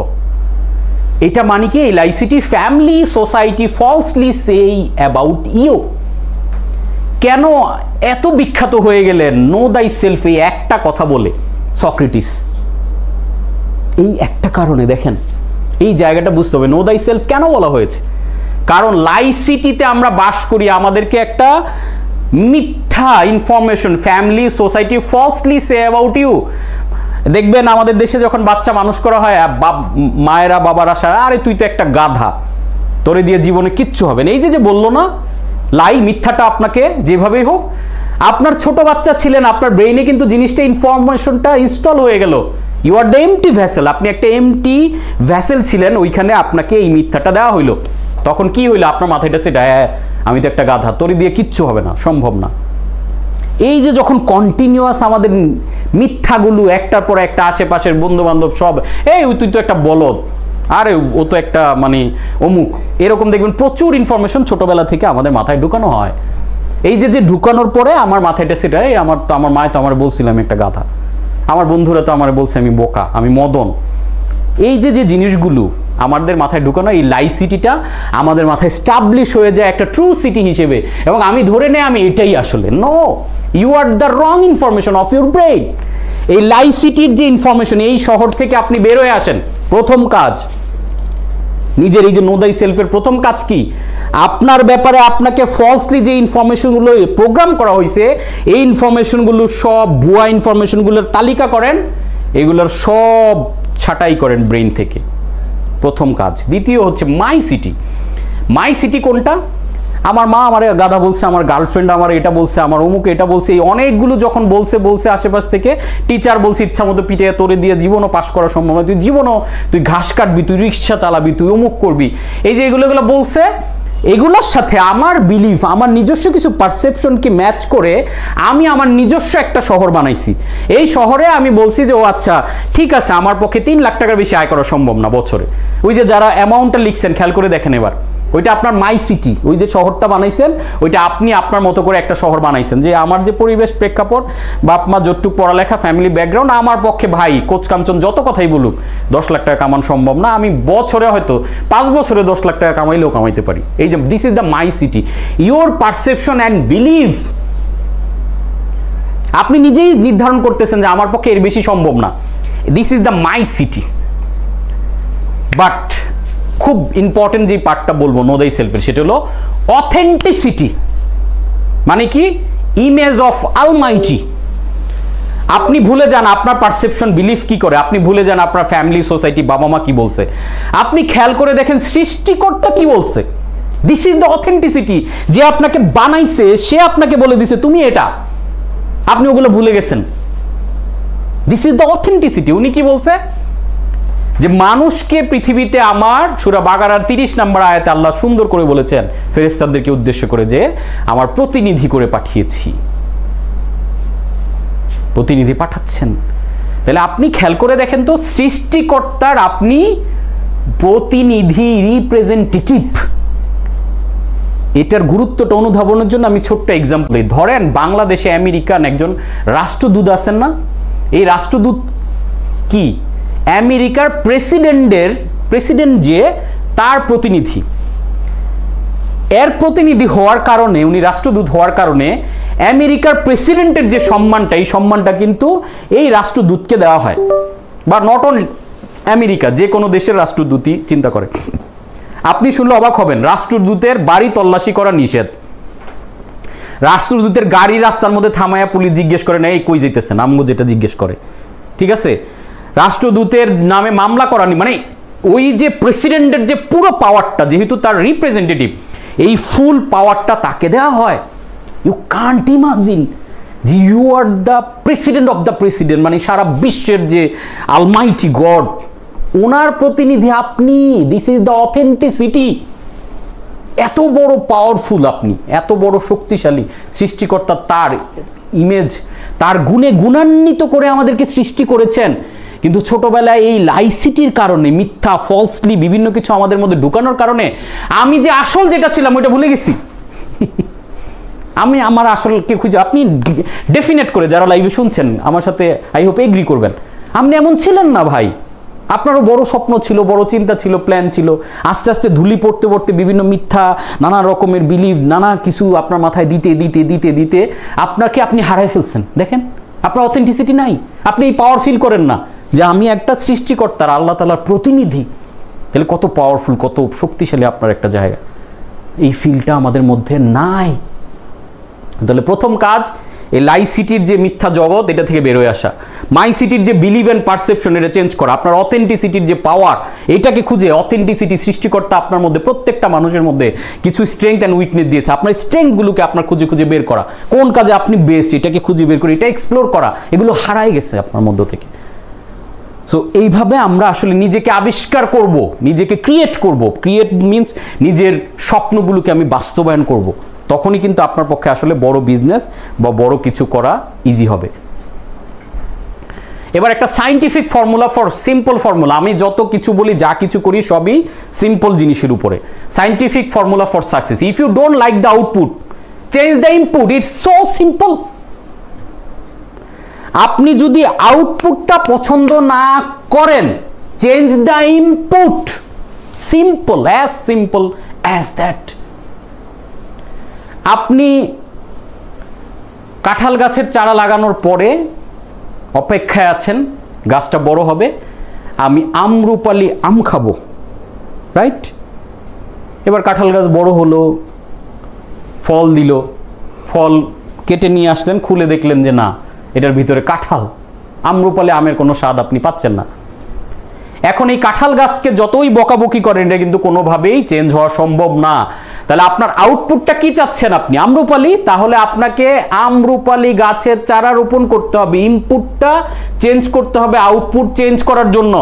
এটা মানে কি? এই লাই সিটি ফ্যামিলি সোসাইটি ফলসলি সেই অ্যাবাউট ইউ। কেন এত বিখ্যাত হয়ে গেলেন নো দাই সেলফ এই একটা কথা বলে সক্রেটিস? এই একটা কারণে। দেখেন, এই জায়গাটা বুঝতে হবে নো দাই সেলফ কেন বলা হয়েছে। কারণ লাই সিটিতে আমরা বাস করি, আমাদেরকে একটা মিথ্যা information family society falsely say about you. দেখবেন আমাদের দেশে যখন বাচ্চা মানুষ করা হয়, মায়েরা বাবারা সারা, আরে তুই তো একটা গাধা, তোরে দিয়ে জীবনে কিচ্ছু হবে না। এই যে বললো না লাই, মিথ্যাটা আপনাকে যেভাবেই হোক, আপনার ছোট বাচ্চা ছিলেন, আপনার ব্রেইনে কিন্তু জিনিসটা ইনফরমেশনটা ইনস্টল হয়ে গেল। You are the empty vessel, আপনি একটা এমটি ভ্যাসেল ছিলেন, ওইখানে আপনাকে এই মিথ্যাটা দেওয়া হইলো। তখন কি হইলো? আপনার মাথায় এটা সেটা আমি তো একটা গাধা, তোরে দিয়ে কিচ্ছু হবে না, সম্ভব না। এই যে যখন কন্টিনিউয়াস আমাদের মিথ্যাগুলো একটার পর একটা, আশেপাশের বন্ধু বান্ধব সব, এই তুই তো একটা বলদ, আরে ও তো একটা মানে অমুক, এরকম দেখবেন প্রচুর ইনফরমেশন ছোটবেলা থেকে আমাদের মাথায় ঢুকানো হয়। এই যে ঢুকানোর পরে আমার মাথায়টা সেটা, এই আমার মায় তো আমার বলছিল আমি একটা গাধা, আমার বন্ধুরা তো আমার বলছে আমি বোকা, আমি মদন। এই যে জিনিসগুলো আমাদের মাথায় ঢুকানো, এই লাই সিটিটা আমাদের মাথায় স্টাবলিশ হয়ে যায় একটা ট্রু সিটি হিসেবে, এবং আমি ধরে নেই আমি এটাই আসলে। No, you are the wrong information of your brain. এই লাই সিটির যে ইনফরমেশন, এই শহর থেকে আপনি বের হয়ে আসেন। প্রথম কাজ নিজের এই যে নো দাই সেলফের প্রথম কাজ কি? আপনার ব্যাপারে আপনাকে ফলসলি যে ইনফরমেশনগুলো প্রোগ্রাম করা হয়েছে, এই ইনফরমেশনগুলো সব ভুয়া ইনফরমেশনগুলোর তালিকা করেন, এগুলোর সব ছাঁটাই করেন ব্রেইন থেকে, প্রথম কাজ। দ্বিতীয় হচ্ছে মাই সিটি। মাই সিটি কোনটা? আমার মা আমার গাধা বলছে, আমার গার্লফ্রেন্ড আমার এটা বলছে, আমার অমুক এটা বলছে, এই অনেকগুলো যখন বলছে আশেপাশ থেকে, টিচার বলছে ইচ্ছা মতো পিঠে তোরে দিয়ে জীবনও পাস করা সম্ভব নয়, তুই ঘাস কাটবি, তুই রিক্সা চালাবি, তুই অমুক করবি, এই যে এগুলো বলছে, এগুলোর সাথে আমার বিলিফ, আমার নিজস্ব কিছু পারসেপশনকে ম্যাচ করে আমি আমার নিজস্ব একটা শহর বানাইছি। এই শহরে আমি বলছি যে ও আচ্ছা ঠিক আছে, আমার পক্ষে 3 লাখ টাকার বেশি আয় করা সম্ভব না বছরে। ওই যে যারা অ্যামাউন্টটা লিখছেন খেয়াল করে দেখেন এবার, ওইটা আপনার মাই সিটি, ওই যে শহরটা বানাইছেন ওইটা আপনি আপনার মতো করে একটা শহর বানাইছেন, যে আমার যে পরিবেশ প্রেক্ষাপট, বাপ মা যতটুকু পড়ালেখা, ফ্যামিলি ব্যাকগ্রাউন্ড, আমার পক্ষে ভাই কোচ কাঞ্চন যত কথাই বলুক 10 লাখ টাকা কামানো সম্ভব না, আমি বছরে হয়তো 5 বছরে 10 লাখ টাকা কামাইলেও কামাইতে পারি। এই যে this is the my city, your perception and believe. আপনি নিজেই নির্ধারণ করতেছেন যে আমার পক্ষে এর বেশি সম্ভব না, this is the my city. But খুব ইম্পর্টেন্ট যে পার্টটা বলবো নো দাই সেলফের, সেটা হলো অথেন্টিসিটি। মানে কি? Image of আলমাইটি। আপনি ভুলে যান আপনার পারসেপশন বিলিফ কি করে, আপনি ভুলে যান আপনার ফ্যামিলি, সোসাইটি, বাবা মা কি বলছে, আপনি খেয়াল করে দেখেন সৃষ্টিকর্তা কি বলছে। This is the authenticity. যে আপনাকে বানাইছে সে আপনাকে বলে দিছে তুমি এটা, আপনি ওগুলো ভুলে গেছেন। This is the authenticity. উনি কি বলছে? যে মানুষকে পৃথিবীতে আমার, সূরা বাকারার 30 নম্বর আয়াতে আল্লাহ সুন্দর করে বলেছেন ফেরেশতাদেরকে উদ্দেশ্য করে, যে আমার প্রতিনিধি করে পাঠিয়েছি। প্রতিনিধি পাঠাচ্ছেন, তাহলে আপনি খেয়াল করে দেখেন তো, সৃষ্টিকর্তার আপনি প্রতিনিধি, রিপ্রেজেন্টেটিভ। এটার গুরুত্বটা অনুধাবনের জন্য আমি ছোট্ট এক্সাম্পল দিই। ধরেন বাংলাদেশে আমেরিকান একজন রাষ্ট্রদূত আছেন না, এই রাষ্ট্রদূত কি? আমেরিকার প্রেসিডেন্ট যে তার প্রতিনিধি, এর প্রতিনিধি হওয়ার কারণে, উনি রাষ্ট্রদূত হওয়ার কারণে আমেরিকার প্রেসিডেন্টের যে সম্মানটা, এই সম্মানটা কিন্তু এই রাষ্ট্রদূতকে দেওয়া হয়। বা নট অনলি আমেরিকা, যে কোনো দেশের রাষ্ট্রদূতই চিন্তা করে। আপনি শুনলে অবাক হবেন, রাষ্ট্রদূতের বাড়ি তল্লাশি করা নিষেধ। রাষ্ট্রদূতের গাড়ি রাস্তার মধ্যে থামায়া পুলিশ জিজ্ঞেস করে না এই কই যাইতেছেন, আমগো যেটা জিজ্ঞেস করে, ঠিক আছে? রাষ্ট্রদূতের নামে মামলা করানি, মানে ওই যে প্রেসিডেন্টের যে পুরো পাওয়ারটা, যেহেতু তার রিপ্রেজেন্টেটিভ, এই ফুল পাওয়ারটা তাকে দেওয়া হয়। ইউ কান্ট ইমাজিন যে you are the president of the president, মানে সারা বিশ্বের যে আলমাইটি গড, ওনার প্রতিনিধি আপনি। This is the authenticity. এত বড় পাওয়ারফুল আপনি, এত বড় শক্তিশালী সৃষ্টিকর্তা, তার ইমেজ, তার গুণে গুণান্বিত করে আমাদেরকে সৃষ্টি করেছেন। কিন্তু ছোটবেলায় এই লাইসিটির কারণে, মিথ্যা, ফলসলি বিভিন্ন কিছু আমাদের মধ্যে ঢুকানোর কারণে আমি যে আসল যেটা ছিলাম ওইটা ভুলে গেছি। আমি আমার আসলকে খুঁজে, আপনি ডেফিনেট করে যারা লাইভে শুনছেন আমার সাথে আই হোপ এগ্রি করবেন, আপনি এমন ছিলেন না ভাই। আপনারও বড় স্বপ্ন ছিল, বড় চিন্তা ছিল, প্ল্যান ছিল। আস্তে আস্তে ধুলি পড়তে পড়তে বিভিন্ন মিথ্যা, নানা রকমের বিলিভ, নানা কিছু আপনার মাথায় দিতে দিতে দিতে দিতে আপনাকে আপনি হারাই ফেলছেন। দেখেন আপনার অথেন্টিসিটি নাই, আপনি এই পাওয়ার ফিল করেন না যে আমি একটা সৃষ্টিকর্তার, আল্লাহ তাআলার প্রতিনিধি। তাহলে কত পাওয়ারফুল, কত শক্তিশালী আপনার একটা জায়গা, এই ফিলটা আমাদের মধ্যে নাই। তাহলে প্রথম কাজ এই লাই সিটির যে মিথ্যা জগৎ, এটা থেকে বেরোয় আসা। মাই সিটির যে বিলিভ অ্যান্ড পারসেপশন, এটা চেঞ্জ করা। আপনার অথেন্টিসিটির যে পাওয়ার, এটাকে খুঁজে, অথেন্টিসিটি সৃষ্টিকর্তা আপনার মধ্যে, প্রত্যেকটা মানুষের মধ্যে কিছু স্ট্রেংথ অ্যান্ড উইকনেস দিয়েছে। আপনার স্ট্রেংথগুলোকে আপনার খুঁজে খুঁজে বের করা, কোন কাজে আপনি বেস্ট, এটাকে খুঁজে বের করে এটা এক্সপ্লোর করা, এগুলো হারাই গেছে আপনার মধ্য থেকে। সো এইভাবে আমরা আসলে নিজেকে আবিষ্কার করব, নিজেকে ক্রিয়েট করব। ক্রিয়েট মিনস নিজের স্বপ্নগুলোকে আমি বাস্তবায়ন করব, তখনই কিন্তু আপনার পক্ষে আসলে বড় বিজনেস বা বড় কিছু করা ইজি হবে। এবার একটা scientific formula for simple formula, আমি যত কিছু বলি যা কিছু করি সবই সিম্পল জিনিসের উপরে। Scientific formula for success, if you don't like the output change the input, it's so simple. আপনি যদি আউটপুটটা পছন্দ না করেন, change the input, simple as that. আপনি কাঁঠাল গাছের চারা লাগানোর পরে অপেক্ষায় আছেন গাছটা বড় হবে, আমি আমরুপালি আম খাবো, রাইট? এবার কাঁঠাল গাছ বড় হলো, ফল দিল, ফল কেটে নিয়ে আসলেন, খুলে দেখলেন যে না, এটার ভিতরে কাঁঠাল, আমরুপালি আমের কোনো স্বাদ আপনি পাচ্ছেন না। এখন এই কাঁঠাল গাছকে যতই বকাবকি করেন, এটা কিন্তু কোনোভাবেই চেঞ্জ হওয়া সম্ভব না। তাহলে আপনার আউটপুটটা কি চাচ্ছেন আপনি? আমরুপালি, তাহলে আপনাকে আমরুপালি গাছের চারা রোপণ করতে হবে, ইনপুটটা চেঞ্জ করতে হবে আউটপুট চেঞ্জ করার জন্য।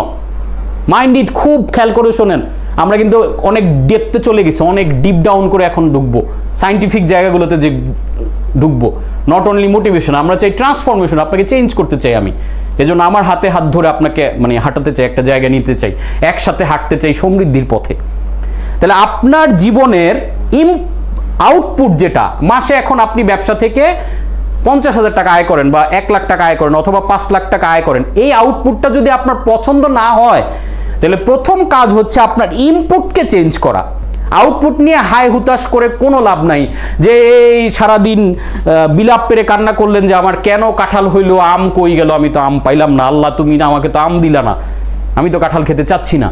মাইন্ড ইট, খুব খেয়াল করে শোনেন। আমরা কিন্তু অনেক ডেপথে চলে গেছি, অনেক ডিপ ডাউন করে এখন ঢুকবো সায়েন্টিফিক জায়গাগুলোতে, যে ঢুকবো। নট অনলি মোটিভেশন, আমরা চাই ট্রান্সফরমেশন, আপনাকে চেঞ্জ করতে চাই আমি। এজন্য আমার হাতে হাত ধরে আপনাকে হাঁটাতে চাই, একটা জায়গা নিতে চাই, একসাথে হাঁটতে চাই সমৃদ্ধির পথে। তাহলে আপনার জীবনের আউটপুট যেটা, মাসে এখন আপনি ব্যবসা থেকে 50,000 টাকা আয় করেন বা 1 লাখ টাকা আয় করেন অথবা 5 লাখ টাকা আয় করেন, এই আউটপুটটা যদি আপনার পছন্দ না হয়, তাহলে প্রথম কাজ হচ্ছে আপনার ইনপুটকে চেঞ্জ করা। আউটপুট নিয়ে হাই হুতাশ করে কোনো লাভ নাই, যে এই সারাদিন বিলাপ পেরে কান্না করলেন যে আমার কেন কাঁঠাল হইলো, আম কই গেল, আমি তো আম পাইলাম না, আল্লাহ তুমি না আমাকে তো আম দিলা না, আমি তো কাঁঠাল খেতে চাচ্ছি না।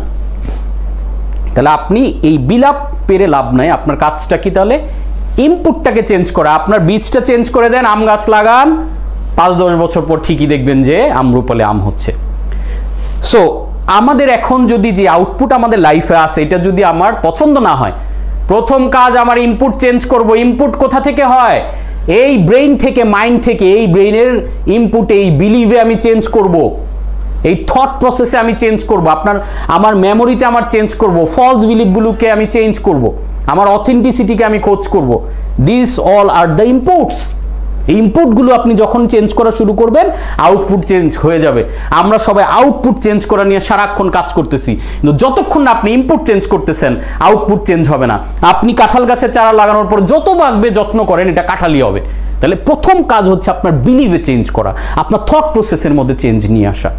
তাহলে আপনি এই বিলাপ পেরে লাভ নাই। আপনার কাজটা কি? তাহলে ইনপুটটাকে চেঞ্জ করা। আপনার বীজটা চেঞ্জ করে দেন, আম গাছ লাগান, 5-10 বছর পর ঠিকই দেখবেন যে আমরুপালি আম হচ্ছে। সো আমাদের এখন যদি যে আউটপুট আমাদের লাইফে আসে, এটা যদি আমার পছন্দ না হয়, প্রথম কাজ আমার ইনপুট চেঞ্জ করব। ইনপুট কোথা থেকে হয়? এই ব্রেইন থেকে, মাইন্ড থেকে। এই ব্রেইনের ইনপুট, এই বিলিভে আমি চেঞ্জ করব, এই থট প্রসেসে আমি চেঞ্জ করব, আমার মেমোরিতে আমার চেঞ্জ করব, ফলস বিলিভগুলোকে আমি চেঞ্জ করব, আমার অথেন্টিসিটিকে আমি খোঁজ করব। This all are the inputs. ইনপুটগুলো আপনি যখন চেঞ্জ করা শুরু করবেন, আউটপুট চেঞ্জ হয়ে যাবে। আমরা সবাই আউটপুট চেঞ্জ করা নিয়ে সারাক্ষণ কাজ করতেছি, কিন্তু যতক্ষণ না আপনি ইনপুট চেঞ্জ করতেছেন, আউটপুট চেঞ্জ হবে না। আপনি কাঁঠাল গাছের চারা লাগানোর পর যত বাগবে যত্ন করেন, এটা কাঁঠালই হবে। তাহলে প্রথম কাজ হচ্ছে আপনার বিলিভে চেঞ্জ করা, আপনার থট প্রসেসের মধ্যে চেঞ্জ নিয়ে আসা।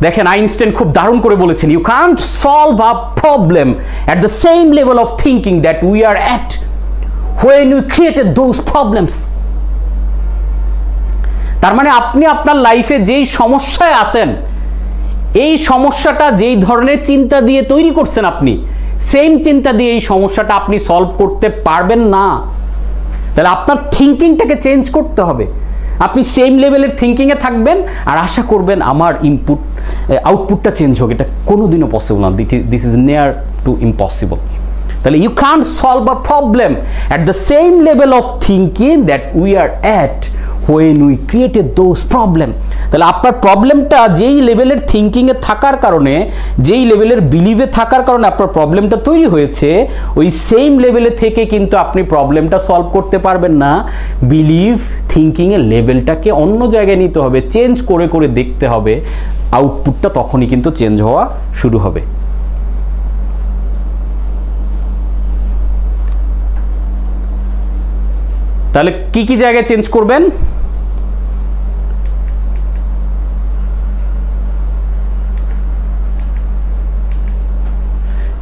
দেখেন, আইনস্টাইন খুব দারুণ করে বলেছেন, you can't solve a problem at the same level of thinking that we are at when we created those problems. তার মানে আপনি আপনার লাইফে যেই সমস্যায় আছেন, এই সমস্যাটা যেই ধরনের চিন্তা দিয়ে তৈরি করছেন, আপনি সেম চিন্তা দিয়ে এই সমস্যাটা আপনি সলভ করতে পারবেন না। তাহলে আপনার থিঙ্কিংটাকে চেঞ্জ করতে হবে। আপনি সেম লেভেলের থিঙ্কিংয়ে থাকবেন আর আশা করবেন আমার আউটপুটটা চেঞ্জ হোক, এটা কোনোদিনও পসিবল না। This is near to impossible. তাহলে you can't solve a problem at the same level of thinking that we are at when we created those problem. তাহলে আপনার প্রবলেমটা যেই লেভেলের থিঙ্কিংয়ে থাকার কারণে, যেই লেভেলের বিলিভে থাকার কারণে আপনার প্রবলেমটা তৈরি হয়েছে, ওই সেম লেভেলে থেকে কিন্তু আপনি প্রবলেমটা সলভ করতে পারবেন না। বিলিভ থিঙ্কিংয়ের লেভেলটাকে অন্য জায়গায় নিতে হবে, চেঞ্জ করে করে দেখতে হবে, আউটপুটটা তখনই কিন্তু চেঞ্জ হওয়া শুরু হবে। তাহলে কি কি জায়গায় চেঞ্জ করবেন?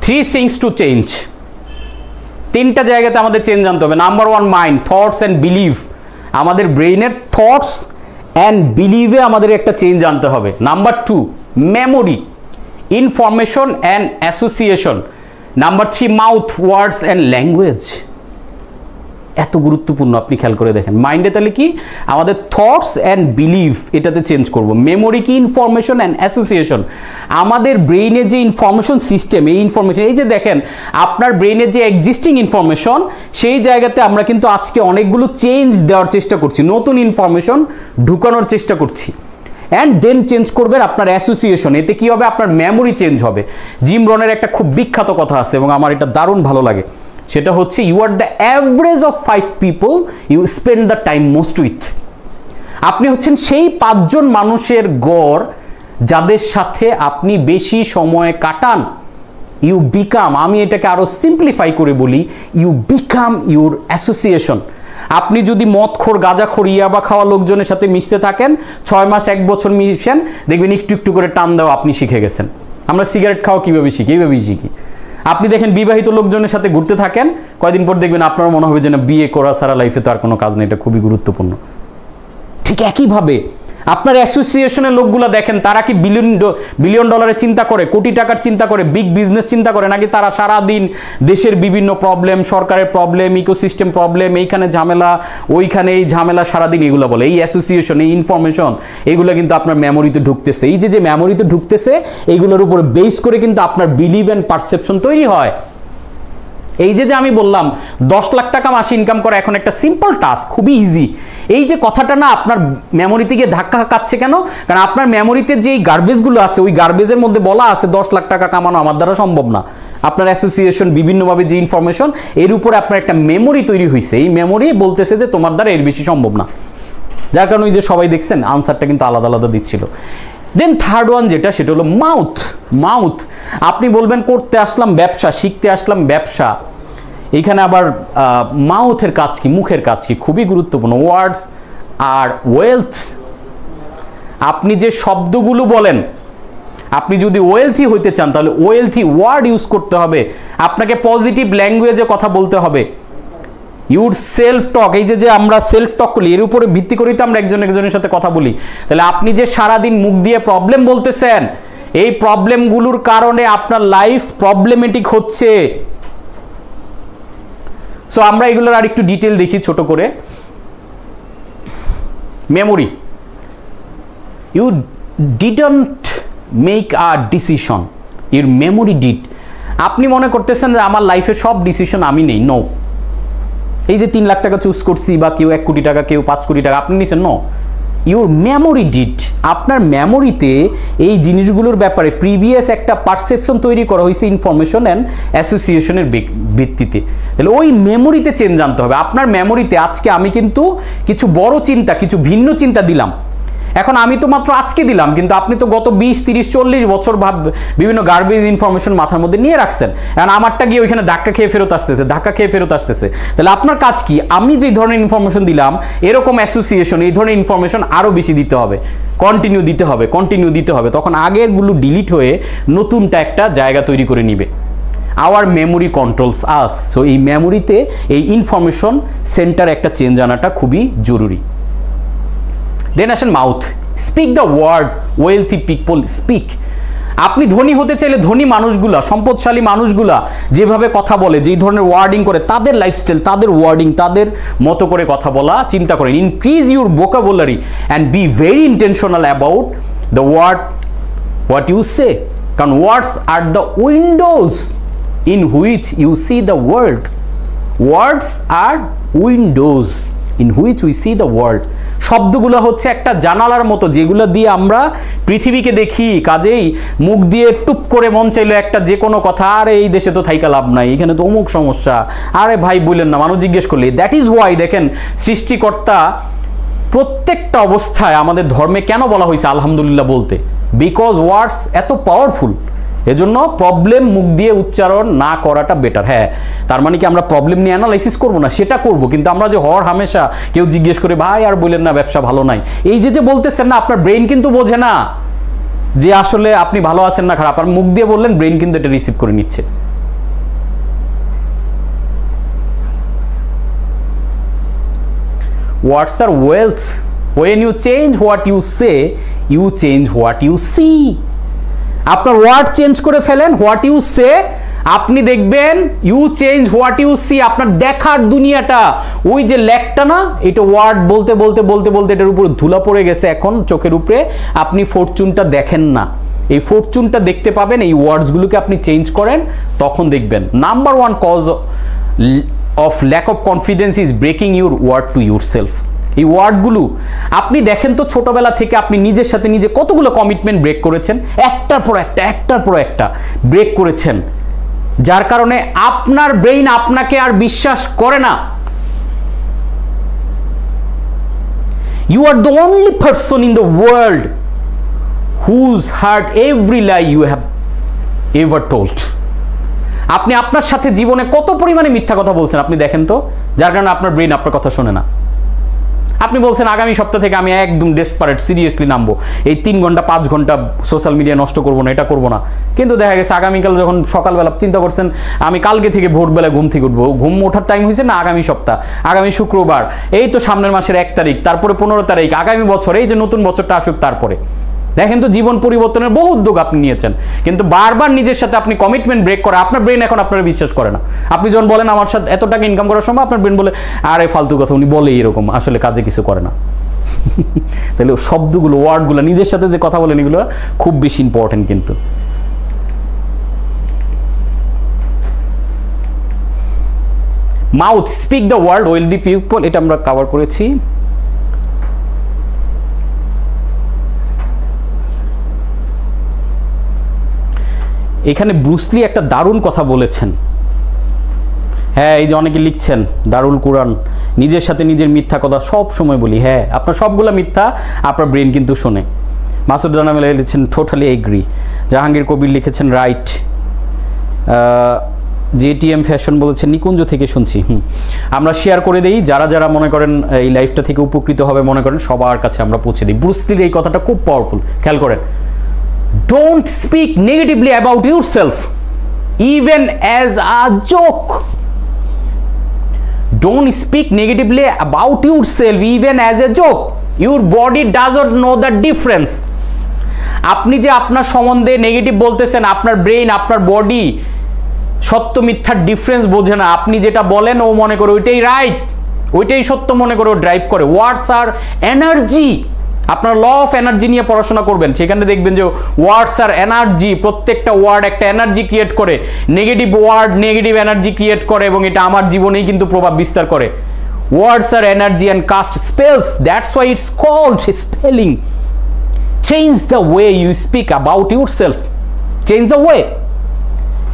Three things to change. তিনটা জায়গাতে আমাদের চেঞ্জ আনতে হবে। Number 1, mind, thoughts and believe. আমাদের ব্রেইনের থটস অ্যান্ড বিলিভে আমাদের একটা চেঞ্জ আনতে হবে। Number 2, memory, information and association. Number 3, mouth, words and language. এত গুরুত্বপূর্ণ, আপনি খেয়াল করে দেখেন। মাইন্ডে তাহলে কি আমাদের থটস অ্যান্ড বিলিভ এটাতে চেঞ্জ করব। মেমোরি কি ইনফরমেশন অ্যান্ড অ্যাসোসিয়েশন, আমাদের ব্রেইনের যে ইনফরমেশন সিস্টেম, এই ইনফরমেশন, এই যে দেখেন আপনার ব্রেইনের যে এক্সিস্টিং ইনফরমেশন, সেই জায়গাতে আমরা কিন্তু আজকে অনেকগুলো চেঞ্জ দেওয়ার চেষ্টা করছি, নতুন ইনফরমেশন ঢুকানোর চেষ্টা করছি। অ্যান্ড দেন চেঞ্জ করবেন আপনার অ্যাসোসিয়েশন, এতে কি হবে আপনার মেমোরি চেঞ্জ হবে। জিম রনের একটা খুব বিখ্যাত কথা আছে এবং আমার এটা দারুণ ভালো লাগে, সেটা হচ্ছে you are the average of 5 people you spend the time most with. আপনি হচ্ছেন সেই 5 জন মানুষের গড় যাদের সাথে আপনি বেশি সময় কাটান। ইউ বিকাম, আমি এটাকে আরো সিম্পলিফাই করে বলি, ইউ বিকাম ইউর অ্যাসোসিয়েশন। আপনি যদি মদখোর, গাঁজাখোর, ইয়াবা খাওয়া লোকজনের সাথে মিশতে থাকেন, 6 মাস 1 বছর মিশেন, দেখবেন একটু একটু করে টান দেওয়া আপনি শিখে গেছেন। আমরা সিগারেট খাওয়া কীভাবে শিখি? এইভাবেই শিখি। আপনি দেখেন বিবাহিত লোকজনের সাথে ঘুরতে থাকেন, কয়দিন পর দেখবেন আপনার মনে হবে যে না, বিয়ে করা সারা লাইফে তো আর কোনো কাজ নেই, এটা খুবই গুরুত্বপূর্ণ। ঠিক একইভাবে আপনার অ্যাসোসিয়েশনের লোকগুলো দেখেন, তারা কি বিলিয়ন ডলারের চিন্তা করে, কোটি টাকার চিন্তা করে, বিগ বিজনেস চিন্তা করে, নাকি তারা সারাদিন দেশের বিভিন্ন প্রবলেম, সরকারের প্রবলেম, ইকোসিস্টেম প্রবলেম, এইখানে ঝামেলা, ওইখানে এই ঝামেলা, সারাদিন এগুলো বলে। এই অ্যাসোসিয়েশন, এই ইনফরমেশন, এইগুলো কিন্তু আপনার মেমোরিতে ঢুকতেছে। এই যে মেমোরিতে ঢুকতেছে, এইগুলোর উপরে বেস করে কিন্তু আপনার বিলিভ অ্যান্ড পারসেপশন তৈরি হয়। এই যে আমি বললাম 10 লাখ টাকা মাসে ইনকাম করা এখন একটা সিম্পল টাস্ক, খুবই ইজি। এই যে কথাটা না আপনার মেমোরিতে গিয়ে ধাক্কা খাচ্ছে কেন? কারণ আপনার মেমোরিতে যে গার্বেজগুলো আছে, ওই গার্বেজের মধ্যে বলা আছে 10 লাখ টাকা কামানো আমার দ্বারা সম্ভব না। আপনার অ্যাসোসিয়েশন, বিভিন্নভাবে যে ইনফরমেশন, এর উপরে আপনার একটা মেমোরি তৈরি হয়েছে। এই মেমোরি বলতেছে যে তোমার দ্বারা এর বেশি সম্ভব না, যার কারণে ওই যে সবাই দেখছেন আনসারটা কিন্তু আলাদা আলাদা দিচ্ছিল। দেন থার্ড ওয়ান যেটা, সেটা হলো মাউথ। আপনি বলবেন করতে আসলাম ব্যবসা, শিখতে আসলাম ব্যবসা, এইখানে আবার মাউথের কাজ কি, মুখের কাজ কি, খুবই গুরুত্বপূর্ণ। ওয়ার্ডস আর ওয়েলথ। আপনি যে শব্দগুলো বলেন, আপনি যদি ওয়েলথি হইতে চান তাহলে ওয়েলথি ওয়ার্ড ইউজ করতে হবে, আপনাকে পজিটিভ ল্যাঙ্গুয়েজে কথা বলতে হবে। ইউর সেলফ টক, এই যে আমরা সেলফ টক করি, এর উপরে ভিত্তি করেই তো আমরা একজনের সাথে কথা বলি। তাহলে আপনি যে সারাদিন মুখ দিয়ে প্রবলেম বলতেছেন, এই প্রবলেমগুলোর কারণে আপনার লাইফ প্রবলেমেটিক হচ্ছে। সো আমরা এগুলোর আর একটু ডিটেল দেখি ছোট করে। Memory, you didn't make a decision, your memory did. আপনি মনে করতেছেন যে আমার লাইফের সব ডিসিশন আমি নেই, নো। এই যে 3 লাখ টাকা চুজ করছি, বা কেউ 1 কোটি টাকা, কেউ 5 কোটি টাকা, আপনি নিছেন, নো। ইউর মেমোরি ডিড, আপনার মেমোরিতে এই জিনিসগুলোর ব্যাপারে প্রিভিয়াস একটা পারসেপশন তৈরি করা হয়েছে ইনফরমেশন অ্যান্ড অ্যাসোসিয়েশনের ভিত্তিতে। তাহলে ওই মেমোরিতে চেঞ্জ আনতে হবে। আপনার মেমোরিতে আজকে আমি কিন্তু কিছু বড় চিন্তা, কিছু ভিন্ন চিন্তা দিলাম, এখন আমি তো মাত্র আজকে দিলাম, কিন্তু আপনি তো গত 20, 30, 40 বছর বিভিন্ন গার্বেজ ইনফরমেশন মাথার মধ্যে নিয়ে রাখছেন। এখন আমারটা গিয়ে ওইখানে ধাক্কা খেয়ে ফেরত আসতেছে। তাহলে আপনার কাজ কি? আমি যে ধরনের ইনফরমেশন দিলাম, এরকম অ্যাসোসিয়েশন, এই ধরনের ইনফরমেশন আরো বেশি দিতে হবে, কন্টিনিউ দিতে হবে। তখন আগেরগুলো ডিলিট হয়ে নতুনটা একটা জায়গা তৈরি করে নিবে। আওয়ার মেমোরি কন্ট্রোলস আস। সো এই মেমোরিতে এই ইনফরমেশন সেন্টার একটা চেঞ্জ আনাটা খুবই জরুরি। দেন আসেন mouth, speak the word wealthy people speak. আপনি ধনী হতে চাইলে ধনী মানুষগুলা, সম্পদশালী মানুষগুলা যেভাবে কথা বলে, যেই ধরনের ওয়ার্ডিং করে, তাদের লাইফস্টাইল, তাদের ওয়ার্ডিং, তাদের মতো করে কথা বলা চিন্তা করেন। Increase your vocabulary and be very intentional about the what you say, কারণ words are the windows in which you see the world. Words are windows in which we see the world. শব্দগুলো হচ্ছে একটা জানালার মতো, যেগুলো দিয়ে আমরা পৃথিবীকে দেখি। কাজেই মুখ দিয়ে টুপ করে মন চাইলো একটা যে কোনো কথা, আরে এই দেশে তো থাইকা লাভ নাই, এখানে তো অমুক সমস্যা, আরে ভাই বললেন না, মানুষ জিজ্ঞেস করলে। দ্যাট ইজ ওয়াই দেখেন সৃষ্টিকর্তা প্রত্যেকটা অবস্থায় আমাদের ধর্মে কেন বলা হয়েছে আলহামদুলিল্লাহ বলতে, বিকজ ওয়ার্ডস এত পাওয়ারফুল। এজন্য প্রবলেম মুখ দিয়ে উচ্চারণ না করাটা বেটার। হ্যাঁ, তার মানে কি আমরা প্রবলেম নিয়ে অ্যানালাইসিস করবো না? সেটা করব, কিন্তু আমরা যে হামেশা কেউ জিজ্ঞেস করে ভাই আর বললেন না ব্যবসা ভালো নাই, এই যে বলতেছেন না, আপনার ব্রেন কিন্তু বোঝে না যে আসলে আপনি ভালো আছেন না খারাপ। আর মুখ দিয়ে বললেন, ব্রেন কিন্তু এটা রিসিভ করে নিচ্ছে। Words are wealth. When you change what you say, you change what you see. আপনার ওয়ার্ড চেঞ্জ করে ফেলেন, হোয়াট ইউ সে আপনি দেখবেন you change what you see, আপনার দেখার দুনিয়াটা, ওই যে ল্যাকটা না, এটা ওয়ার্ড বলতে বলতে বলতে বলতে এটার উপর ধুলা পড়ে গেছে এখন চোখের উপরে, আপনি ফরচুনটা দেখেন না। এই ফরচুনটা দেখতে পাবেন এই ওয়ার্ডসগুলোকে আপনি চেঞ্জ করেন, তখন দেখবেন। Number one cause of lack of confidence is breaking your word to yourself. এই ওয়ার্ডগুলো আপনি দেখেন তো, ছোটবেলা থেকে আপনি নিজের সাথে নিজে কতগুলো কমিটমেন্ট ব্রেক করেছেন, একটার পর একটা ব্রেক করেছেন, যার কারণে আপনার ব্রেইন আপনাকে আর বিশ্বাস করে না। You are the only person in the world who's heard every lie you have ever told. আপনি আপনার সাথে জীবনে কত পরিমাণে মিথ্যা কথা বলছেন আপনি দেখেন তো, যার কারণে আপনার ব্রেইন আপনার কথা শোনে না। আপনি বলছেন আগামী সপ্তাহ থেকে আমি একদম ডেসপারেট সিরিয়াসলি নামবো, এই 3 ঘন্টা 5 ঘন্টা সোশ্যাল মিডিয়া নষ্ট করবো না, এটা করবো না। কিন্তু দেখা গেছে আগামীকাল যখন সকালবেলা চিন্তা করছেন আমি কালকে থেকে ভোরবেলা ঘুম থেকে উঠবো, ঘুম ওঠার টাইম হয়েছে না আগামী সপ্তাহ, আগামী শুক্রবার, এই তো সামনের মাসের 1 তারিখ, তারপরে 15 তারিখ, আগামী বছর, এই যে নতুন বছরটা আসুক, তারপরে দেখেন তো জীবন পরিবর্তনের বহু উদ্যোগ আপনি নিয়েছেন, কিন্তু বারবার নিজের সাথে আপনি কমিটমেন্ট ব্রেক করে আপনার ব্রেন এখন আপনারা বিশ্বাস করে না। আপনি যখন বলেন আমার সাথে এত টাকা ইনকাম করার সময়, আপনার ব্রেন বলে আরে ফালতু কথা, উনি বলে এরকম, আসলে কাজে কিছু করে না। তাহলে শব্দগুলো, ওয়ার্ডগুলো, নিজের সাথে যে কথা বলেন, এগুলো খুব বেশি ইম্পর্টেন্ট। কিন্তু mouth speak the word wealthy people, এটা আমরা কভার করেছি। এখানে ব্রুসলি একটা দারুণ কথা বলেছেন। হ্যাঁ, এই যে অনেকে লিখছেন দারুল কুরআন, নিজের সাথে নিজের মিথ্যা কথা সব সময় বলি। হ্যাঁ, আপনার সবগুলা মিথ্যা, আপনার ব্রেন কিন্তু শোনে। মাসুদ জানামেল লিখেছেন টোটালি এগ্রি। জাহাঙ্গীর কবির লিখেছেন রাইট। জেটিএম ফ্যাশন বলেছেন নিকুঞ্জ থেকে শুনছি। আমরা শেয়ার করে দিই, যারা যারা মনে করেন এই লাইফটা থেকে উপকৃত হবে মনে করেন, সবার কাছে আমরা পৌঁছে দিই। ব্রুসলির এই কথাটা খুব পাওয়ারফুল, খেয়াল করেন। Don't speak negatively about yourself, even as a joke. Don't speak negatively about yourself, even as a joke. Your body doesn't know the difference. আপনি যে আপনার সম্বন্ধে নেগেটিভ বলতেছেন, আপনার ব্রেন, আপনার বডি সত্য মিথ্যার ডিফারেন্স বোঝে না। আপনি যেটা বলেন ও মনে করে ওইটাই রাইট, ওইটাই সত্য মনে করে ও ড্রাইভ করে। Words are energy. আপনার ল অফ এনার্জি নিয়ে পড়াশোনা করবেন, সেখানে দেখবেন যে ওয়ার্ডস আর এনার্জি, প্রত্যেকটা ওয়ার্ড একটা এনার্জি ক্রিয়েট করে। Negative word negative energy create করে, এবং এটা আমার জীবনেই কিন্তু প্রভাব বিস্তার করে। Words are energy and cast spells, that's why it's called spelling. Change the way you speak about yourself, change the way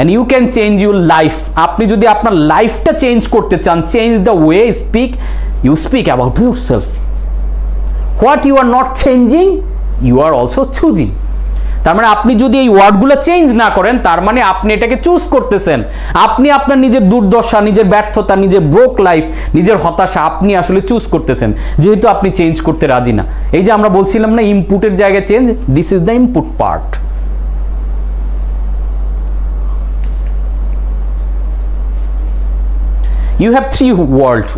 and you can change your life. আপনি যদি আপনার লাইফটা চেঞ্জ করতে চান, change the way you speak about yourself. What you are not changing, you are also choosing. তার মানে আপনি যদি এই ওয়ার্ডগুলো চেঞ্জ না করেন, তার মানে আপনি এটাকে চুজ করতেছেন। আপনি আপনার নিজের দুর্দশা, নিজের ব্যর্থতা, নিজের ব্রোক লাইফ, নিজের হতাশা আপনি আসলে চুজ করতেছেন, যেহেতু আপনি চেঞ্জ করতে রাজি না। এই যে আমরা বলছিলাম না ইনপুটের জায়গায় change, this is the input part. You have 3 worlds.